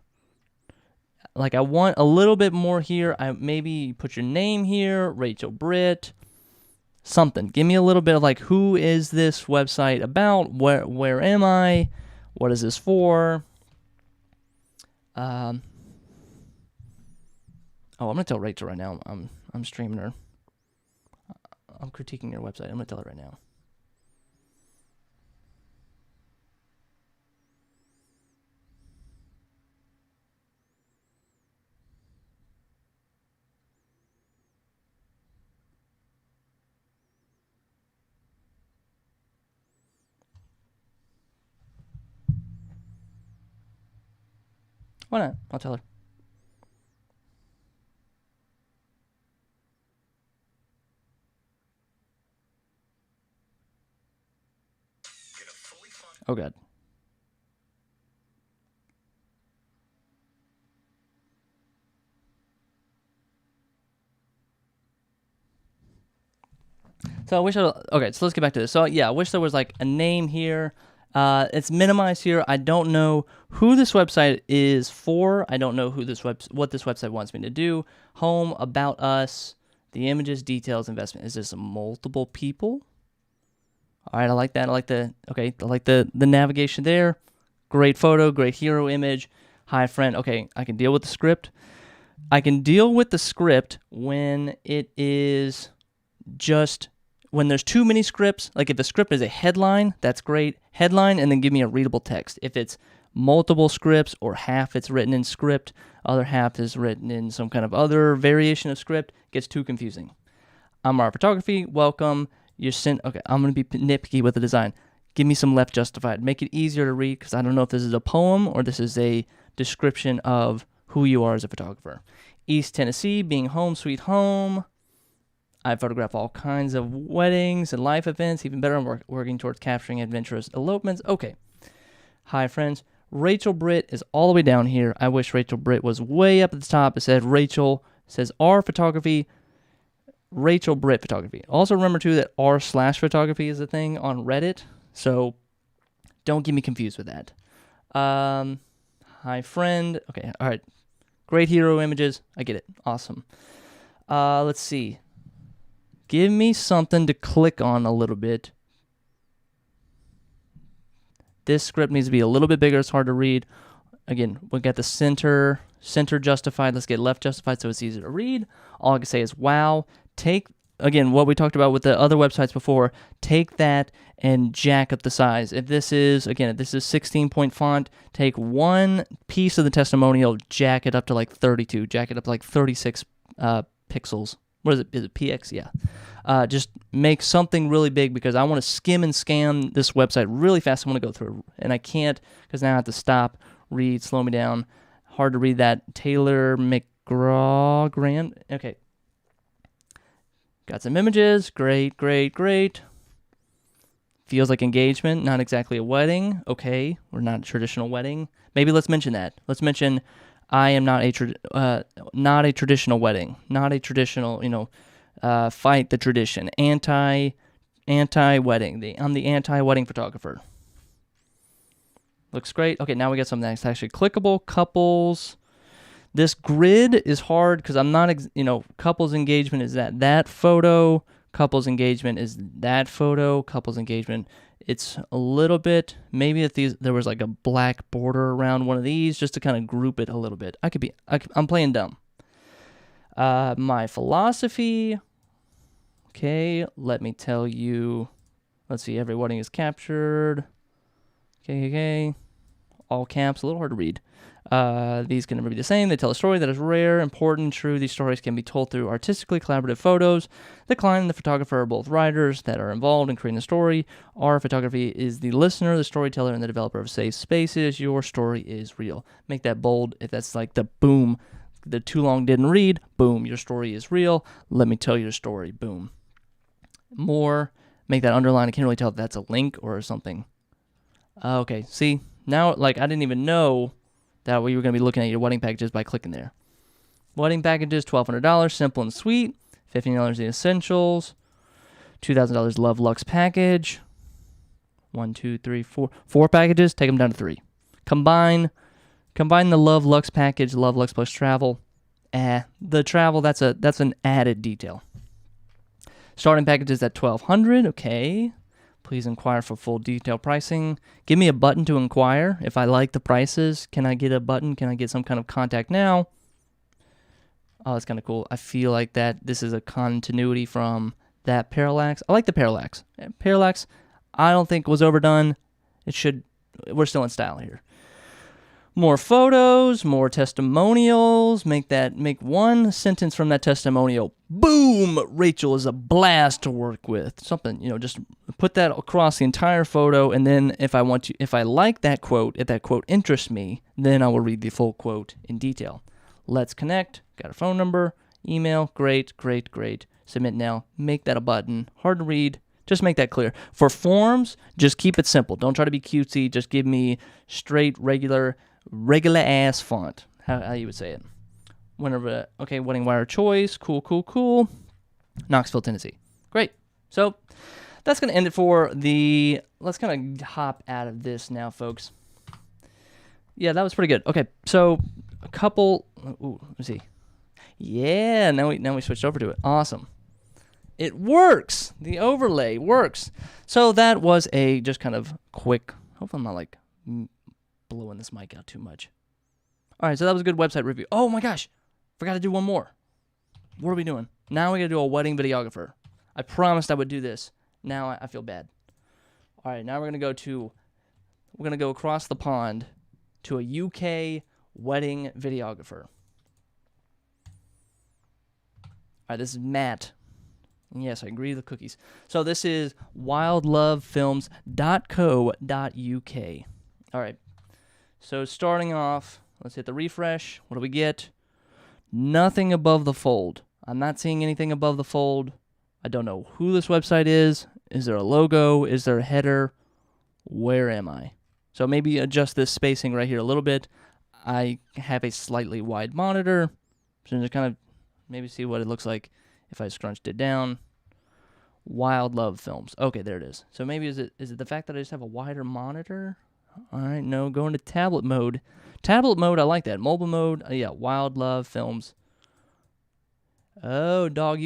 Like, I want a little bit more here. Maybe put your name here, Rachel Britt, something. Give me a little bit of, like, who is this website about? Where am I? What is this for? I'm going to tell Rachel right now. I'm streaming her. I'm critiquing her website. I'm going to tell her right now. Why not? I'll tell her. Oh, God. So I wish okay, so let's get back to this. So yeah, I wish there was like a name here. It's minimized here. I don't know who this website is for. I don't know who what this website wants me to do. Home, about us, the images, details, investment. Is this multiple people? All right, I like that. I like the navigation there. Great photo, great hero image. Hi, friend. Okay, I can deal with the script. I can deal with the script when it is just when there's too many scripts. Like if the script is a headline, that's great. Headline, and then give me a readable text. If it's multiple scripts or half it's written in script, other half is written in some kind of other variation of script, it gets too confusing. I'm our photography. Welcome. You're sent. Okay, I'm going to be nitpicky with the design. Give me some left justified. Make it easier to read because I don't know if this is a poem or this is a description of who you are as a photographer. East Tennessee, being home sweet home. I photograph all kinds of weddings and life events. Even better, I'm working towards capturing adventurous elopements. Okay. Hi, friends. Rachel Britt is all the way down here. I wish Rachel Britt was way up at the top. It said Rachel, says R Photography, Rachel Britt Photography. Also remember, too, that r/photography is a thing on Reddit. So don't get me confused with that. Hi, friend. Okay, all right. Great hero images. I get it. Awesome. Let's see. Give me something to click on a little bit. This script needs to be a little bit bigger. It's hard to read. Again, we got the center justified. Let's get left justified so it's easier to read. All I can say is, wow. Take, again, what we talked about with the other websites before, take that and jack up the size. If this is 16-point font, take one piece of the testimonial, jack it up to like 32, jack it up to like 36 pixels. What is it? Is it PX? Yeah. Just make something really big because I want to skim and scan this website really fast. I want to go through it, and I can't because now I have to stop, read, slow me down. Hard to read that. Taylor McGraw-Grant. Okay. Got some images. Great, great, great. Feels like engagement, not exactly a wedding. Okay, we're not a traditional wedding. Maybe let's mention that. Let's mention I am not a traditional wedding, not a traditional, fight the tradition, anti-wedding. I'm the anti-wedding photographer. Looks great. Okay, now we got something that's actually clickable. Couples. This grid is hard because I'm not, couples engagement is that photo. Couples engagement is that photo. Couples engagement, it's a little bit, maybe if there was like a black border around one of these just to kind of group it a little bit. I'm playing dumb. My philosophy, okay, let me tell you, let's see, every wedding is captured. Okay, all caps, a little hard to read. These can never be the same. They tell a story that is rare, important, true. These stories can be told through artistically collaborative photos. The client and the photographer are both writers that are involved in creating the story. Our photography is the listener, the storyteller, and the developer of safe spaces. Your story is real. Make that bold. If that's like the boom, the too long didn't read, boom, your story is real. Let me tell you your story, boom. More, make that underline. I can't really tell if that's a link or something. Okay, see, now, I didn't even know that we were going to be looking at your wedding packages by clicking there. Wedding packages, $1,200, simple and sweet. $15 the essentials. $2,000 Love Lux package. 1, 2, 3, 4. 4 packages, take them down to 3. Combine the Love Lux package, Love Lux plus travel. The travel, that's an added detail. Starting packages at $1,200, okay. Please inquire for full detail pricing. Give me a button to inquire. If I like the prices, can I get a button? Can I get some kind of contact now? Oh, that's kind of cool. I feel like that this is a continuity from that parallax. I like the parallax. Parallax, I don't think was overdone. We're still in style here. More photos, more testimonials. Make one sentence from that testimonial. Boom! Rachel is a blast to work with. Something, just put that across the entire photo, and then if I like that quote, if that quote interests me, then I will read the full quote in detail. Let's connect. Got a phone number, email. Great, great, great. Submit now. Make that a button. Hard to read. Just make that clear. For forms, just keep it simple. Don't try to be cutesy. Just give me straight, regular ass font. How you would say it. Wedding wire choice. Cool. Knoxville, Tennessee. Great. So that's going to end it for let's kind of hop out of this now, folks. Yeah, that was pretty good. Okay, so a couple, let's see. Yeah, now we switched over to it. Awesome. It works. The overlay works. So that was a just kind of quick, hopefully I'm not blowing this mic out too much. All right, so that was a good website review. Oh my gosh, forgot to do one more. What are we doing? Now we got to do a wedding videographer. I promised I would do this. Now I feel bad. All right, now we're going to go across the pond to a UK wedding videographer. All right, this is Matt. And yes, I agree with the cookies. So this is wildlovefilms.co.uk. All right. So starting off, let's hit the refresh. What do we get? Nothing above the fold. I'm not seeing anything above the fold. I don't know who this website is. Is there a logo? Is there a header? Where am I? So maybe adjust this spacing right here a little bit. I have a slightly wide monitor. So just kind of maybe see what it looks like if I scrunched it down. Wild Love Films. Okay, there it is. So maybe is it the fact that I just have a wider monitor? All right, no, go into tablet mode. Tablet mode, I like that. Mobile mode, yeah, Wild Love Films. Oh, dog,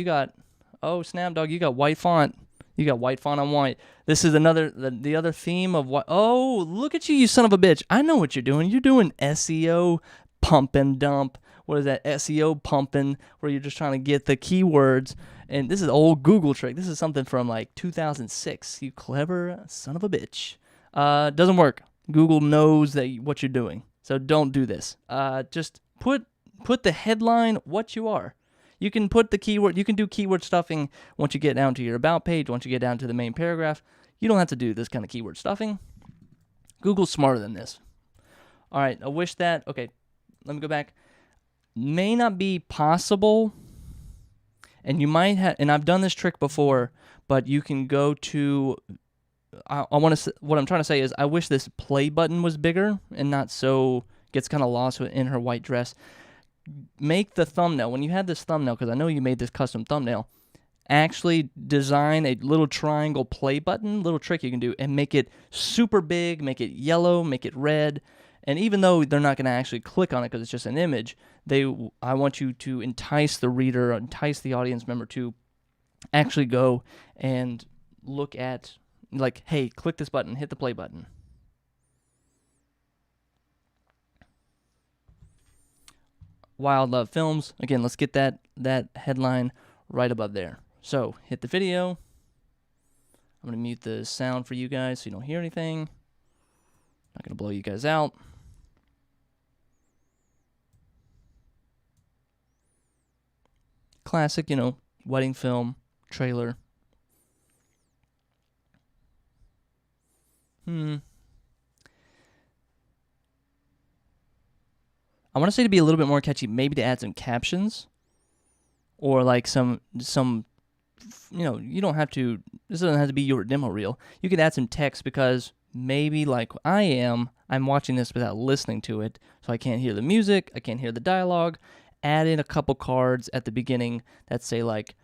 snap, dog, you got white font. You got white font on white. This is the other theme of what? Oh, look at you, you son of a bitch. I know what you're doing. You're doing SEO pump and dump. What is that? SEO pumping, where you're just trying to get the keywords. And this is an old Google trick. This is something from 2006. You clever son of a bitch. Doesn't work. Google knows what you're doing. So don't do this. Just put the headline what you are. You can put the keyword, you can do keyword stuffing once you get down to your about page, once you get down to the main paragraph. You don't have to do this kind of keyword stuffing. Google's smarter than this. All right, I wish that, okay, let me go back. May not be possible, and you might have, and I've done this trick before, but you can go to, what I'm trying to say is I wish this play button was bigger and not so, gets kind of lost in her white dress. Make the thumbnail, when you have this thumbnail, because I know you made this custom thumbnail, actually design a little triangle play button, little trick you can do, and make it super big, make it yellow, make it red. And even though they're not going to actually click on it because it's just an image, I want you to entice the reader, entice the audience member to actually go and look at, like, hey, click this button, hit the play button. Wild Love Films. Again, let's get that headline right above there. So, hit the video. I'm going to mute the sound for you guys so you don't hear anything. Not going to blow you guys out. Classic, wedding film, trailer. I want to say to be a little bit more catchy, maybe to add some captions, or like some you don't have to, this doesn't have to be your demo reel. You could add some text because maybe like I'm watching this without listening to it, so I can't hear the music, I can't hear the dialogue. Add in a couple cards at the beginning that say like,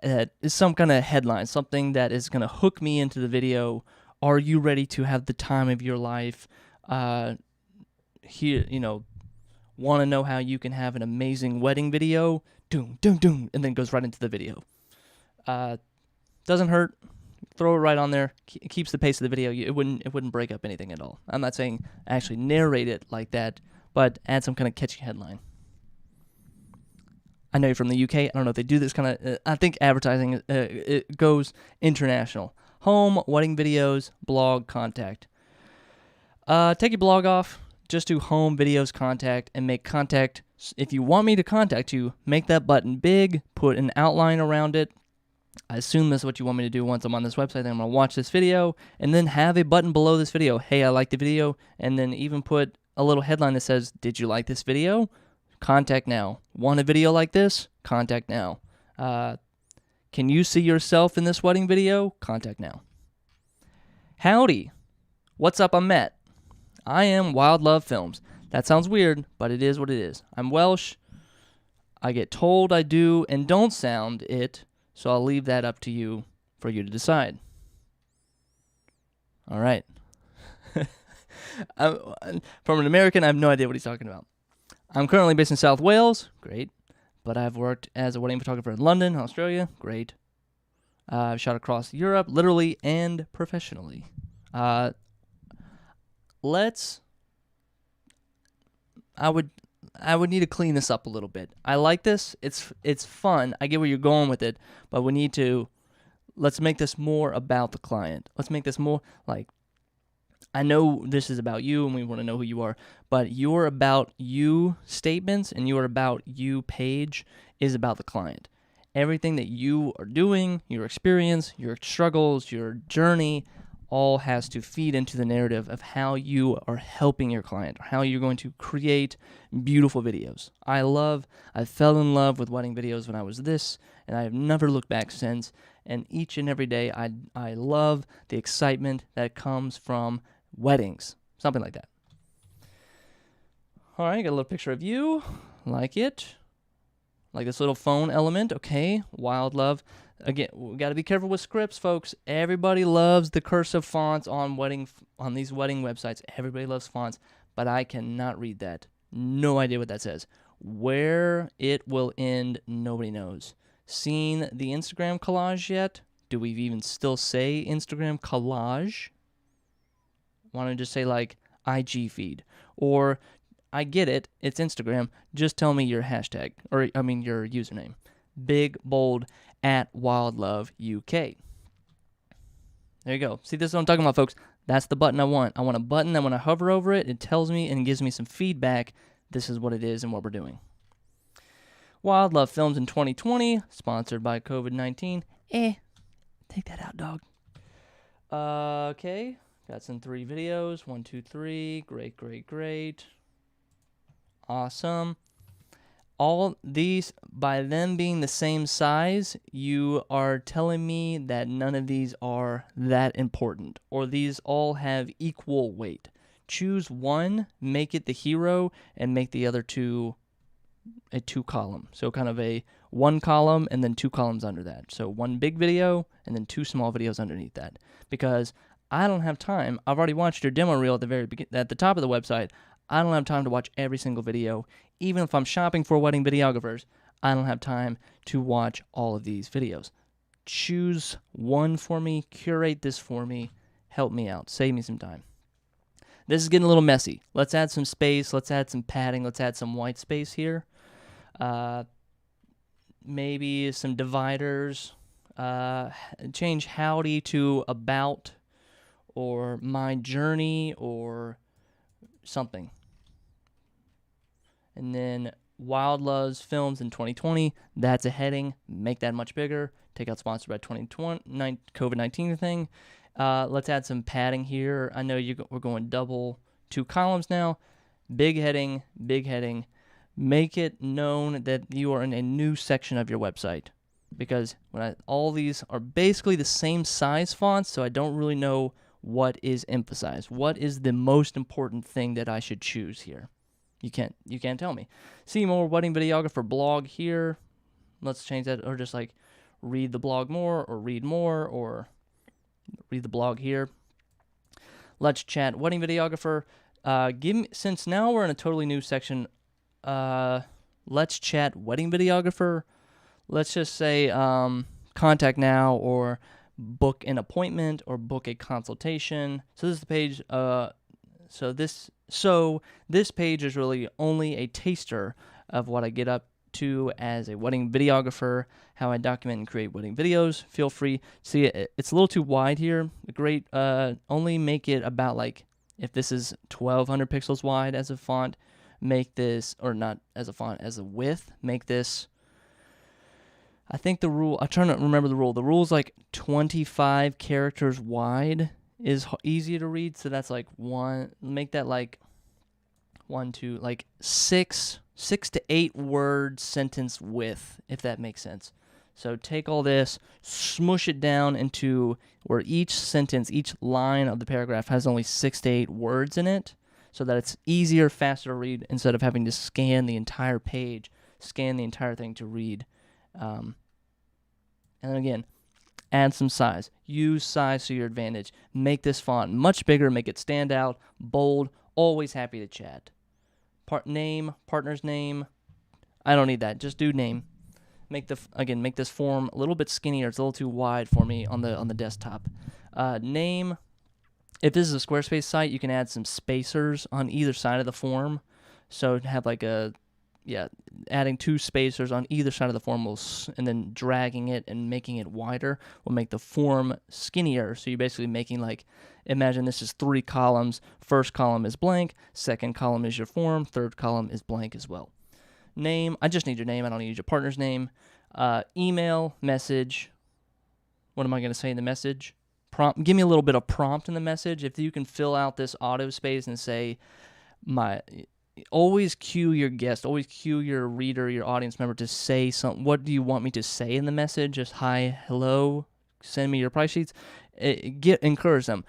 is some kind of headline, something that is going to hook me into the video. Are you ready to have the time of your life? Here, want to know how you can have an amazing wedding video? Doom, doom, doom, and then goes right into the video. Doesn't hurt. Throw it right on there. It keeps the pace of the video. It wouldn't break up anything at all. I'm not saying actually narrate it like that, but add some kind of catchy headline. I know you're from the UK. I don't know if they do this kind of. I think advertising it goes international. Home, wedding videos, blog, contact. Take your blog off. Just do home, videos, contact, and make contact. If you want me to contact you, make that button big. Put an outline around it. I assume that's what you want me to do once I'm on this website. Then I'm going to watch this video, and then have a button below this video. Hey, I like the video. And then even put a little headline that says, did you like this video? Contact now. Want a video like this? Contact now. Can you see yourself in this wedding video? Contact now. Howdy. What's up? I'm Matt. I am Wild Love Films. That sounds weird, but it is what it is. I'm Welsh. I get told I do and don't sound it, so I'll leave that up to you for you to decide. All right. From an American, I have no idea what he's talking about. I'm currently based in South Wales. Great. But I've worked as a wedding photographer in London, Australia. Great. I've shot across Europe, literally and professionally. I would need to clean this up a little bit. I like this. It's fun. I get where you're going with it, but let's make this more about the client. Let's make this more like, I know this is about you and we want to know who you are, but your about you statements and your about you page is about the client. Everything that you are doing, your experience, your struggles, your journey, all has to feed into the narrative of how you are helping your client, how you're going to create beautiful videos. I fell in love with wedding videos when I was this, and I have never looked back since. And each and every day, I love the excitement that comes from weddings, something like that. All right, got a little picture of you. Like it. Like this little phone element. Okay, Wild Love. Again, we got to be careful with scripts, folks. Everybody loves the cursive fonts on these wedding websites. Everybody loves fonts, but I cannot read that. No idea what that says. Where it will end, nobody knows. Seen the Instagram collage yet? Do we even still say Instagram collage? Want to just say like IG feed? Or I get it, it's Instagram. Just tell me your hashtag, or I mean your username. Big, bold, @WildLoveUK. There you go. See, this is what I'm talking about, folks. That's the button I want. I want a button that when I hover over it, it tells me and gives me some feedback. This is what it is and what we're doing. Wild Love Films in 2020, sponsored by COVID-19. Take that out, dog. Okay, got some 3 videos. 1, 2, 3. Great, great, great. Awesome. All these, by them being the same size, you are telling me that none of these are that important, or these all have equal weight. Choose one, make it the hero, and make the other 2 a 2 column. So kind of a 1 column and then 2 columns under that. So 1 big video and then 2 small videos underneath that. Because I don't have time. I've already watched your demo reel at the very beginning, at the top of the website. I don't have time to watch every single video. Even if I'm shopping for wedding videographers, I don't have time to watch all of these videos. Choose one for me, curate this for me, help me out, save me some time. This is getting a little messy. Let's add some space, let's add some padding, let's add some white space here. Maybe some dividers. Change howdy to about or my journey or something. And then Wild Loves Films in 2020, that's a heading. Make that much bigger. Take out sponsored by 2020 COVID-19 thing. Let's add some padding here. I know we're going double 2 columns now. Big heading, big heading. Make it known that you are in a new section of your website. Because all these are basically the same size fonts, so I don't really know what is emphasized. What is the most important thing that I should choose here? You can't tell me. See more Wedding Videographer blog here. Let's change that, or just like read the blog more, or read more, or read the blog here. Let's chat Wedding Videographer. Since now we're in a totally new section. Let's chat Wedding Videographer. Let's just say contact now, or book an appointment, or book a consultation. So this is the page. So this page is really only a taster of what I get up to as a wedding videographer, how I document and create wedding videos. Feel free. See, it's a little too wide here. Great. Only make it about like, if this is 1200 pixels wide as a font, make this, or not as a font, as a width, make this, I think the rule, I'm trying to remember the rule. The rule is like 25 characters wide is easy to read. So that's like make that like 6 to 8 word sentence width, if that makes sense. So take all this, smush it down into where each sentence, each line of the paragraph has only 6 to 8 words in it, so that it's easier, faster to read, instead of having to scan the entire page, scan the entire thing to read. And then again, add some size. Use size to your advantage. Make this font much bigger, make it stand out, bold, always happy to chat. Partner's name. I don't need that. Just do name. Make this form a little bit skinnier. It's a little too wide for me on the desktop. Name. If this is a Squarespace site, you can add some spacers on either side of the form. So have like adding 2 spacers on either side of the form and then dragging it and making it wider will make the form skinnier. So you're basically making like, imagine this is 3 columns. First column is blank. Second column is your form. Third column is blank as well. Name. I just need your name. I don't need your partner's name. Email, message. What am I going to say in the message? Prompt. Give me a little bit of prompt in the message. If you can fill out this auto space and say, always cue your guest, always cue your reader, your audience member to say something. What do you want me to say in the message? Just hi, hello, send me your price sheets. Encourage them.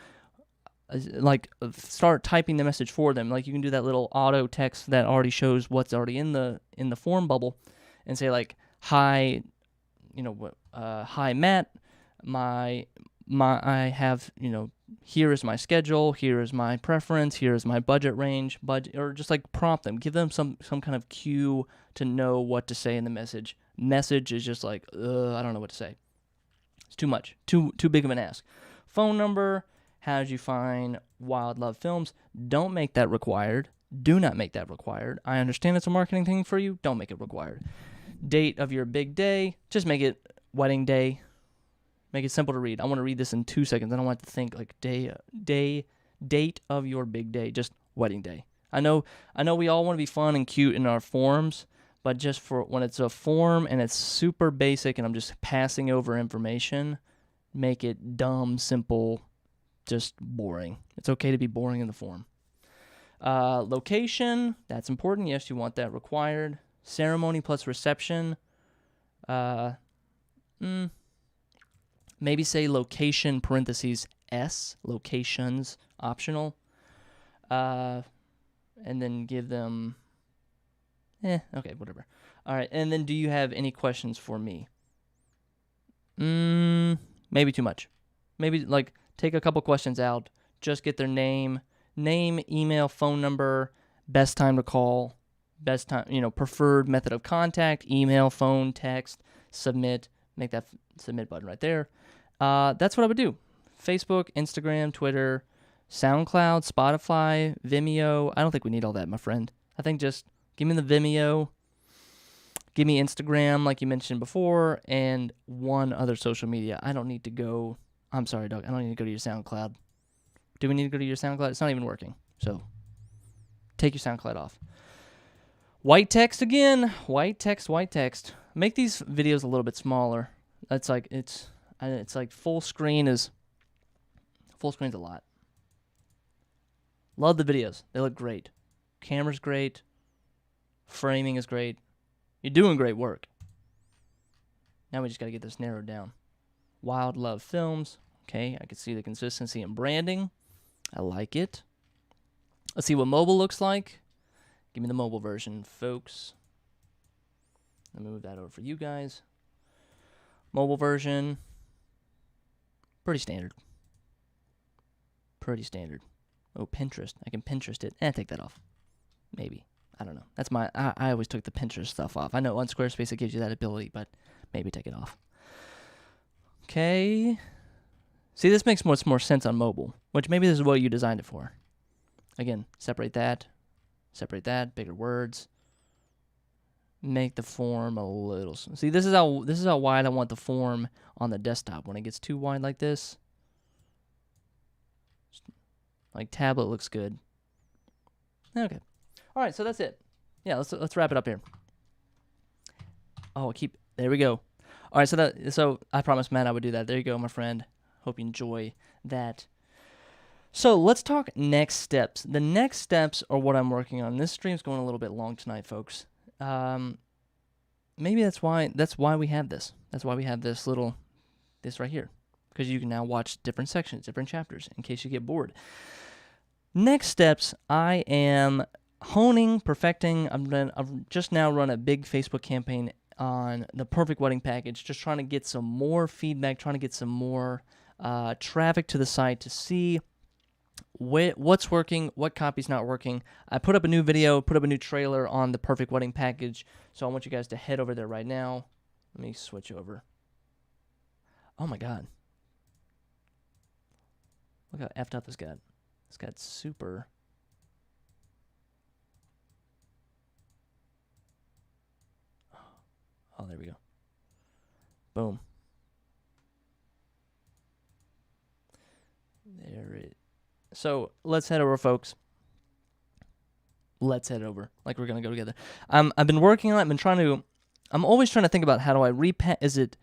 Start typing the message for them. Like you can do that little auto text that already shows what's already in the form bubble, and say like, hi, hi Matt, I have, here is my schedule, here is my preference, here is my budget range, or just like prompt them, give them some kind of cue to know what to say in the message. Message is just like, I don't know what to say. It's too much, too big of an ask. Phone number, how did you find Wild Love Films? Don't make that required. Do not make that required. I understand it's a marketing thing for you. Don't make it required. Date of your big day, just make it wedding day. Make it simple to read. I want to read this in 2 seconds. I don't want to think like date of your big day, just wedding day. I know we all want to be fun and cute in our forms, But just for when it's a form and it's super basic and I'm just passing over information, make it dumb, simple, just boring. It's okay to be boring in the form. Location, that's important. Yes, you want that required. Ceremony plus reception. Maybe say location parentheses S, locations, optional. And then give them, okay, whatever. All right, and then do you have any questions for me? Maybe too much. Maybe, like, take a couple questions out. Just get their name, email, phone number, best time to call, best time, preferred method of contact, email, phone, text, submit. Make that submit button right there. That's what I would do. Facebook, Instagram, Twitter, SoundCloud, Spotify, Vimeo. I don't think we need all that, my friend. I think just give me the Vimeo, give me Instagram, like you mentioned before, and one other social media. I don't need to go. I'm sorry, Doug. I don't need to go to your SoundCloud. Do we need to go to your SoundCloud? It's not even working. So take your SoundCloud off. White text again. White text. Make these videos a little bit smaller. It's like full screen is a lot. Love the videos. They look great. Camera's great. Framing is great. You're doing great work. Now we just got to get this narrowed down. Wild Love Films. Okay, I can see the consistency in branding. I like it. Let's see what mobile looks like. Give me the mobile version, folks. Let me move that over for you guys. Mobile version. Pretty standard. Oh, Pinterest. I can Pinterest it. Take that off. Maybe. I don't know. That's I always took the Pinterest stuff off. I know on Squarespace it gives you that ability, but maybe take it off. Okay. See, this makes much more sense on mobile, which maybe this is what you designed it for. Again, separate that, bigger words. Make the form a little. See, this is how wide I want the form on the desktop. When it gets too wide like this, like tablet looks good. Okay. All right, so that's it. Yeah, let's wrap it up here. Oh, there we go. All right, so I promised Matt I would do that. There you go, my friend. Hope you enjoy that. So let's talk next steps. The next steps are what I'm working on. This stream's going a little bit long tonight, folks. Maybe that's why we have this. That's why we have this right here, because you can now watch different sections, different chapters, in case you get bored. Next steps, I am honing, perfecting. I've just now run a big Facebook campaign on the perfect wedding package, just trying to get some more feedback, trying to get some more traffic to the site to see what's working, what copy's not working. I put up a new video, put up a new trailer on the perfect wedding package, so I want you guys to head over there right now. Let me switch over. Oh my God. Look how effed up this got. This got super. Oh, there we go. Boom. So let's head over, folks. Let's head over. Like we're gonna go together. I've been working on it. I'm always trying to think about how do I repack. Is it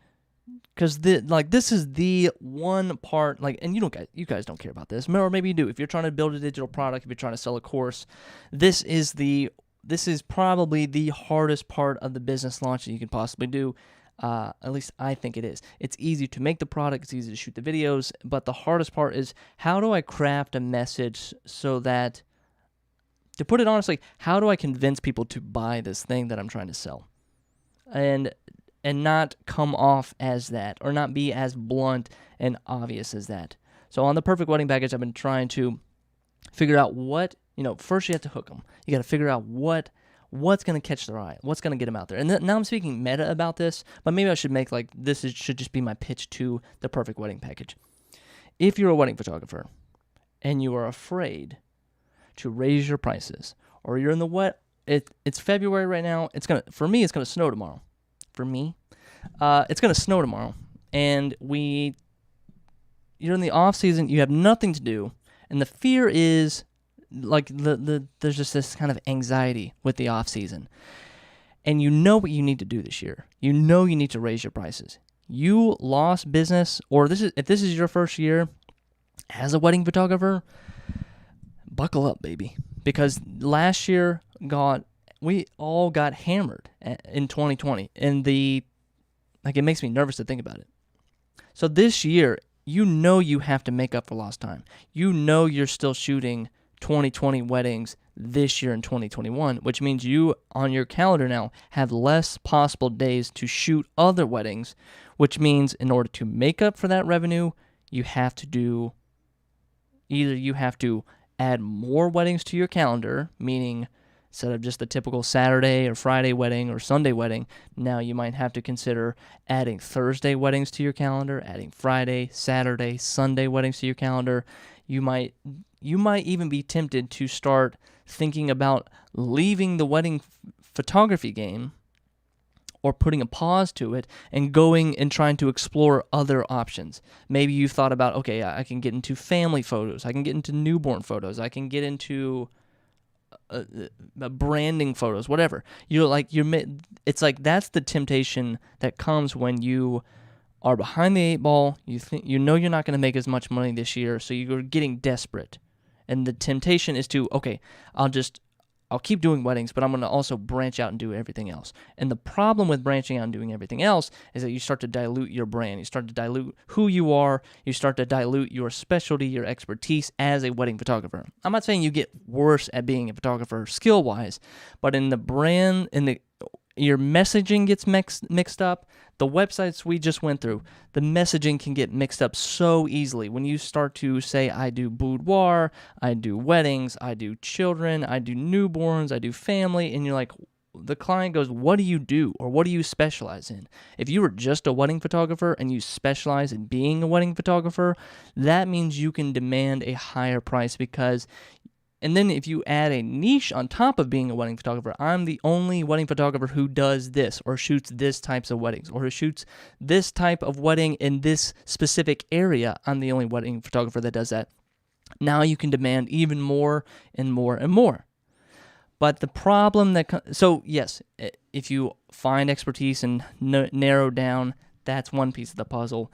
because this is the one part, and you guys don't care about this, or maybe you do. If you're trying to build a digital product, if you're trying to sell a course, this is probably the hardest part of the business launch that you can possibly do. At least I think it is. It's easy to make the product, it's easy to shoot the videos, but the hardest part is how do I craft a message so that, to put it honestly, how do I convince people to buy this thing that I'm trying to sell? And not come off as that, or not be as blunt and obvious as that. So on the perfect wedding package, I've been trying to figure out what, first you have to hook them. You got to figure out what's going to catch their eye, what's going to get them out there. And now I'm speaking meta about this, but maybe I should make should just be my pitch to the perfect wedding package. If you're a wedding photographer and you are afraid to raise your prices, or you're in the it's February right now. For me, it's going to snow tomorrow. For me, it's going to snow tomorrow, and you're in the off season. You have nothing to do, and the fear is there's just this kind of anxiety with the off season, and you know what you need to do this year. You know you need to raise your prices. You lost business, or if this is your first year as a wedding photographer, buckle up, baby. Because last year we all got hammered in 2020, and it makes me nervous to think about it. So this year, you know you have to make up for lost time. You know you're still shooting 2020 weddings this year in 2021, which means you, on your calendar now, have less possible days to shoot other weddings, which means in order to make up for that revenue, you have to add more weddings to your calendar, meaning instead of just the typical Saturday or Friday wedding or Sunday wedding, now you might have to consider adding Thursday weddings to your calendar, adding Friday, Saturday, Sunday weddings to your calendar. You might even be tempted to start thinking about leaving the wedding photography game or putting a pause to it and going and trying to explore other options. Maybe you've thought about, okay, I can get into family photos, I can get into newborn photos, I can get into branding photos, whatever. It's like that's the temptation that comes when you are behind the 8 ball. You know you're not going to make as much money this year, so you're getting desperate. And the temptation is to, okay, I'll keep doing weddings, but I'm going to also branch out and do everything else. And the problem with branching out and doing everything else is that you start to dilute your brand. You start to dilute who you are. You start to dilute your specialty, your expertise as a wedding photographer. I'm not saying you get worse at being a photographer skill-wise, but in the brand, your messaging gets mixed up. The websites we just went through, the messaging can get mixed up so easily. When you start to say, I do boudoir, I do weddings, I do children, I do newborns, I do family, and you're like, the client goes, what do you do, or what do you specialize in? If you were just a wedding photographer and you specialize in being a wedding photographer, that means you can demand a higher price and then if you add a niche on top of being a wedding photographer, I'm the only wedding photographer who does this or shoots this types of weddings or who shoots this type of wedding in this specific area. I'm the only wedding photographer that does that. Now you can demand even more and more and more. But the problem yes, if you find expertise and narrow down, that's one piece of the puzzle.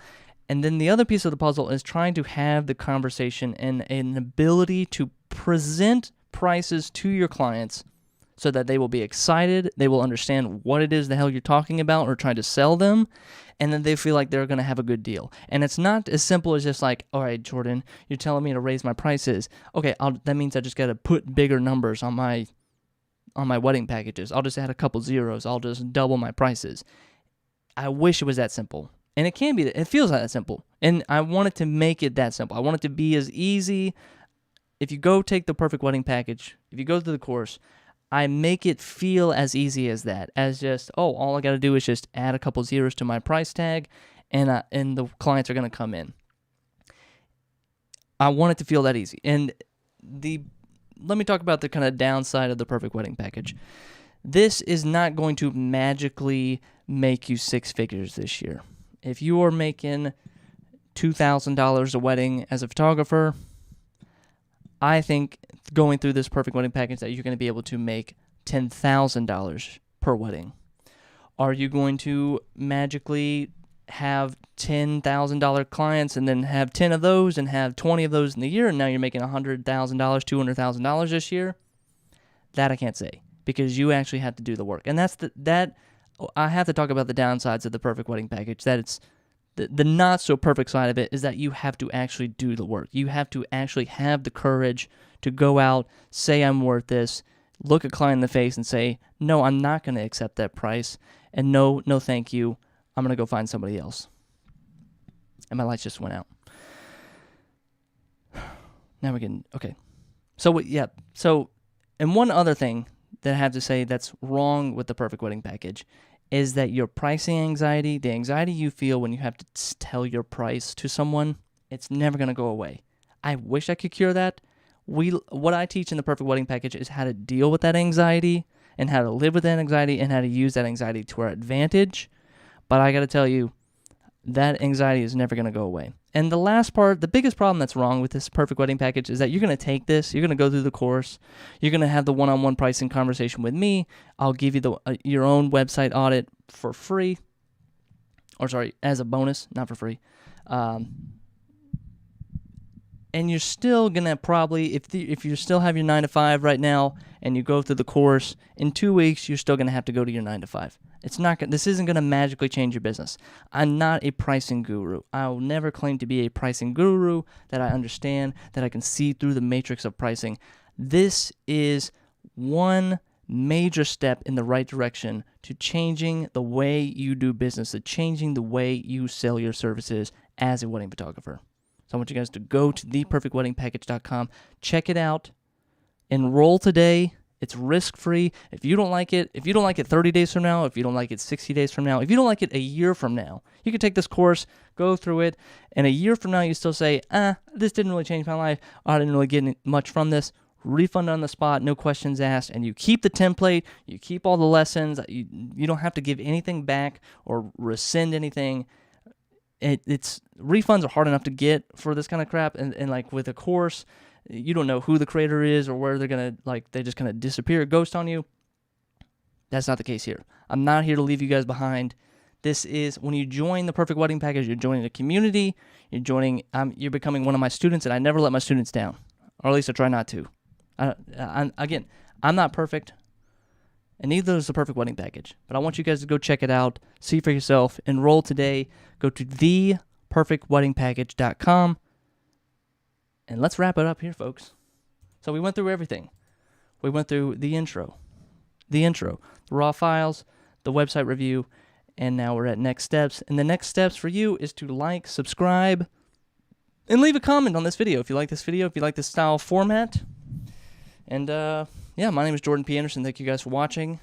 And then the other piece of the puzzle is trying to have the conversation and an ability to present prices to your clients so that they will be excited, they will understand what it is the hell you're talking about or trying to sell them, and then they feel like they're going to have a good deal. And it's not as simple as just like, all right, Jordan, you're telling me to raise my prices. Okay, that means I just got to put bigger numbers on my wedding packages. I'll just add a couple zeros. I'll just double my prices. I wish it was that simple. And it can be, it feels like that simple. And I wanted to make it that simple. I want it to be as easy. If you go take the perfect wedding package, if you go through the course, I make it feel as easy as that. As just, all I got to do is just add a couple zeros to my price tag, and the clients are going to come in. I want it to feel that easy. And let me talk about the kind of downside of the perfect wedding package. This is not going to magically make you 6 figures this year. If you are making $2,000 a wedding as a photographer, I think going through this perfect wedding package that you're going to be able to make $10,000 per wedding. Are you going to magically have $10,000 clients and then have 10 of those and have 20 of those in the year, and now you're making $100,000, $200,000 this year? That I can't say, because you actually have to do the work. And I have to talk about the downsides of the perfect wedding package. That it's the not so perfect side of it is that you have to actually do the work. You have to actually have the courage to go out, say I'm worth this, look a client in the face and say, no, I'm not going to accept that price, and no, thank you. I'm going to go find somebody else. And my lights just went out. Now we're getting, okay. And one other thing that I have to say that's wrong with the perfect wedding package is that your pricing anxiety, the anxiety you feel when you have to tell your price to someone, it's never going to go away. I wish I could cure that. What I teach in the perfect wedding package is how to deal with that anxiety and how to live with that anxiety and how to use that anxiety to our advantage. But I got to tell you, that anxiety is never going to go away. And the last part, the biggest problem that's wrong with this perfect wedding package is that you're going to take this, you're going to go through the course, you're going to have the one-on-one pricing conversation with me. I'll give you your own website audit for free, or sorry, as a bonus, not for free. And you're still going to probably, if you still have your 9 to 5 right now and you go through the course, in 2 weeks, you're still going to have to go to your 9 to 5. This isn't going to magically change your business. I'm not a pricing guru. I will never claim to be a pricing guru, that I understand, that I can see through the matrix of pricing. This is one major step in the right direction to changing the way you do business, to changing the way you sell your services as a wedding photographer. So I want you guys to go to theperfectweddingpackage.com, check it out, enroll today. It's risk-free. If you don't like it 30 days from now, if you don't like it 60 days from now, if you don't like it a year from now, you can take this course, go through it, and a year from now you still say, this didn't really change my life, I didn't really get much from this. Refund on the spot, no questions asked, and you keep the template, you keep all the lessons, you don't have to give anything back or rescind anything. Refunds are hard enough to get for this kind of crap, and like with a course, you don't know who the creator is or where they're gonna, like, they just kind of disappear, ghost on you. That's not the case here. I'm not here to leave you guys behind. This is, when you join the Perfect Wedding Package, you're joining a community, you're becoming one of my students, and I never let my students down, or at least I try not to. Again, I'm not perfect, and neither is the Perfect Wedding Package, but I want you guys to go check it out, see for yourself, enroll today, go to theperfectweddingpackage.com, and let's wrap it up here, folks. So we went through everything. We went through the intro, the raw files, the website review, and now we're at next steps. And the next steps for you is to like, subscribe, and leave a comment on this video if you like this video, if you like this style format. And yeah, my name is Jordan P. Anderson. Thank you guys for watching.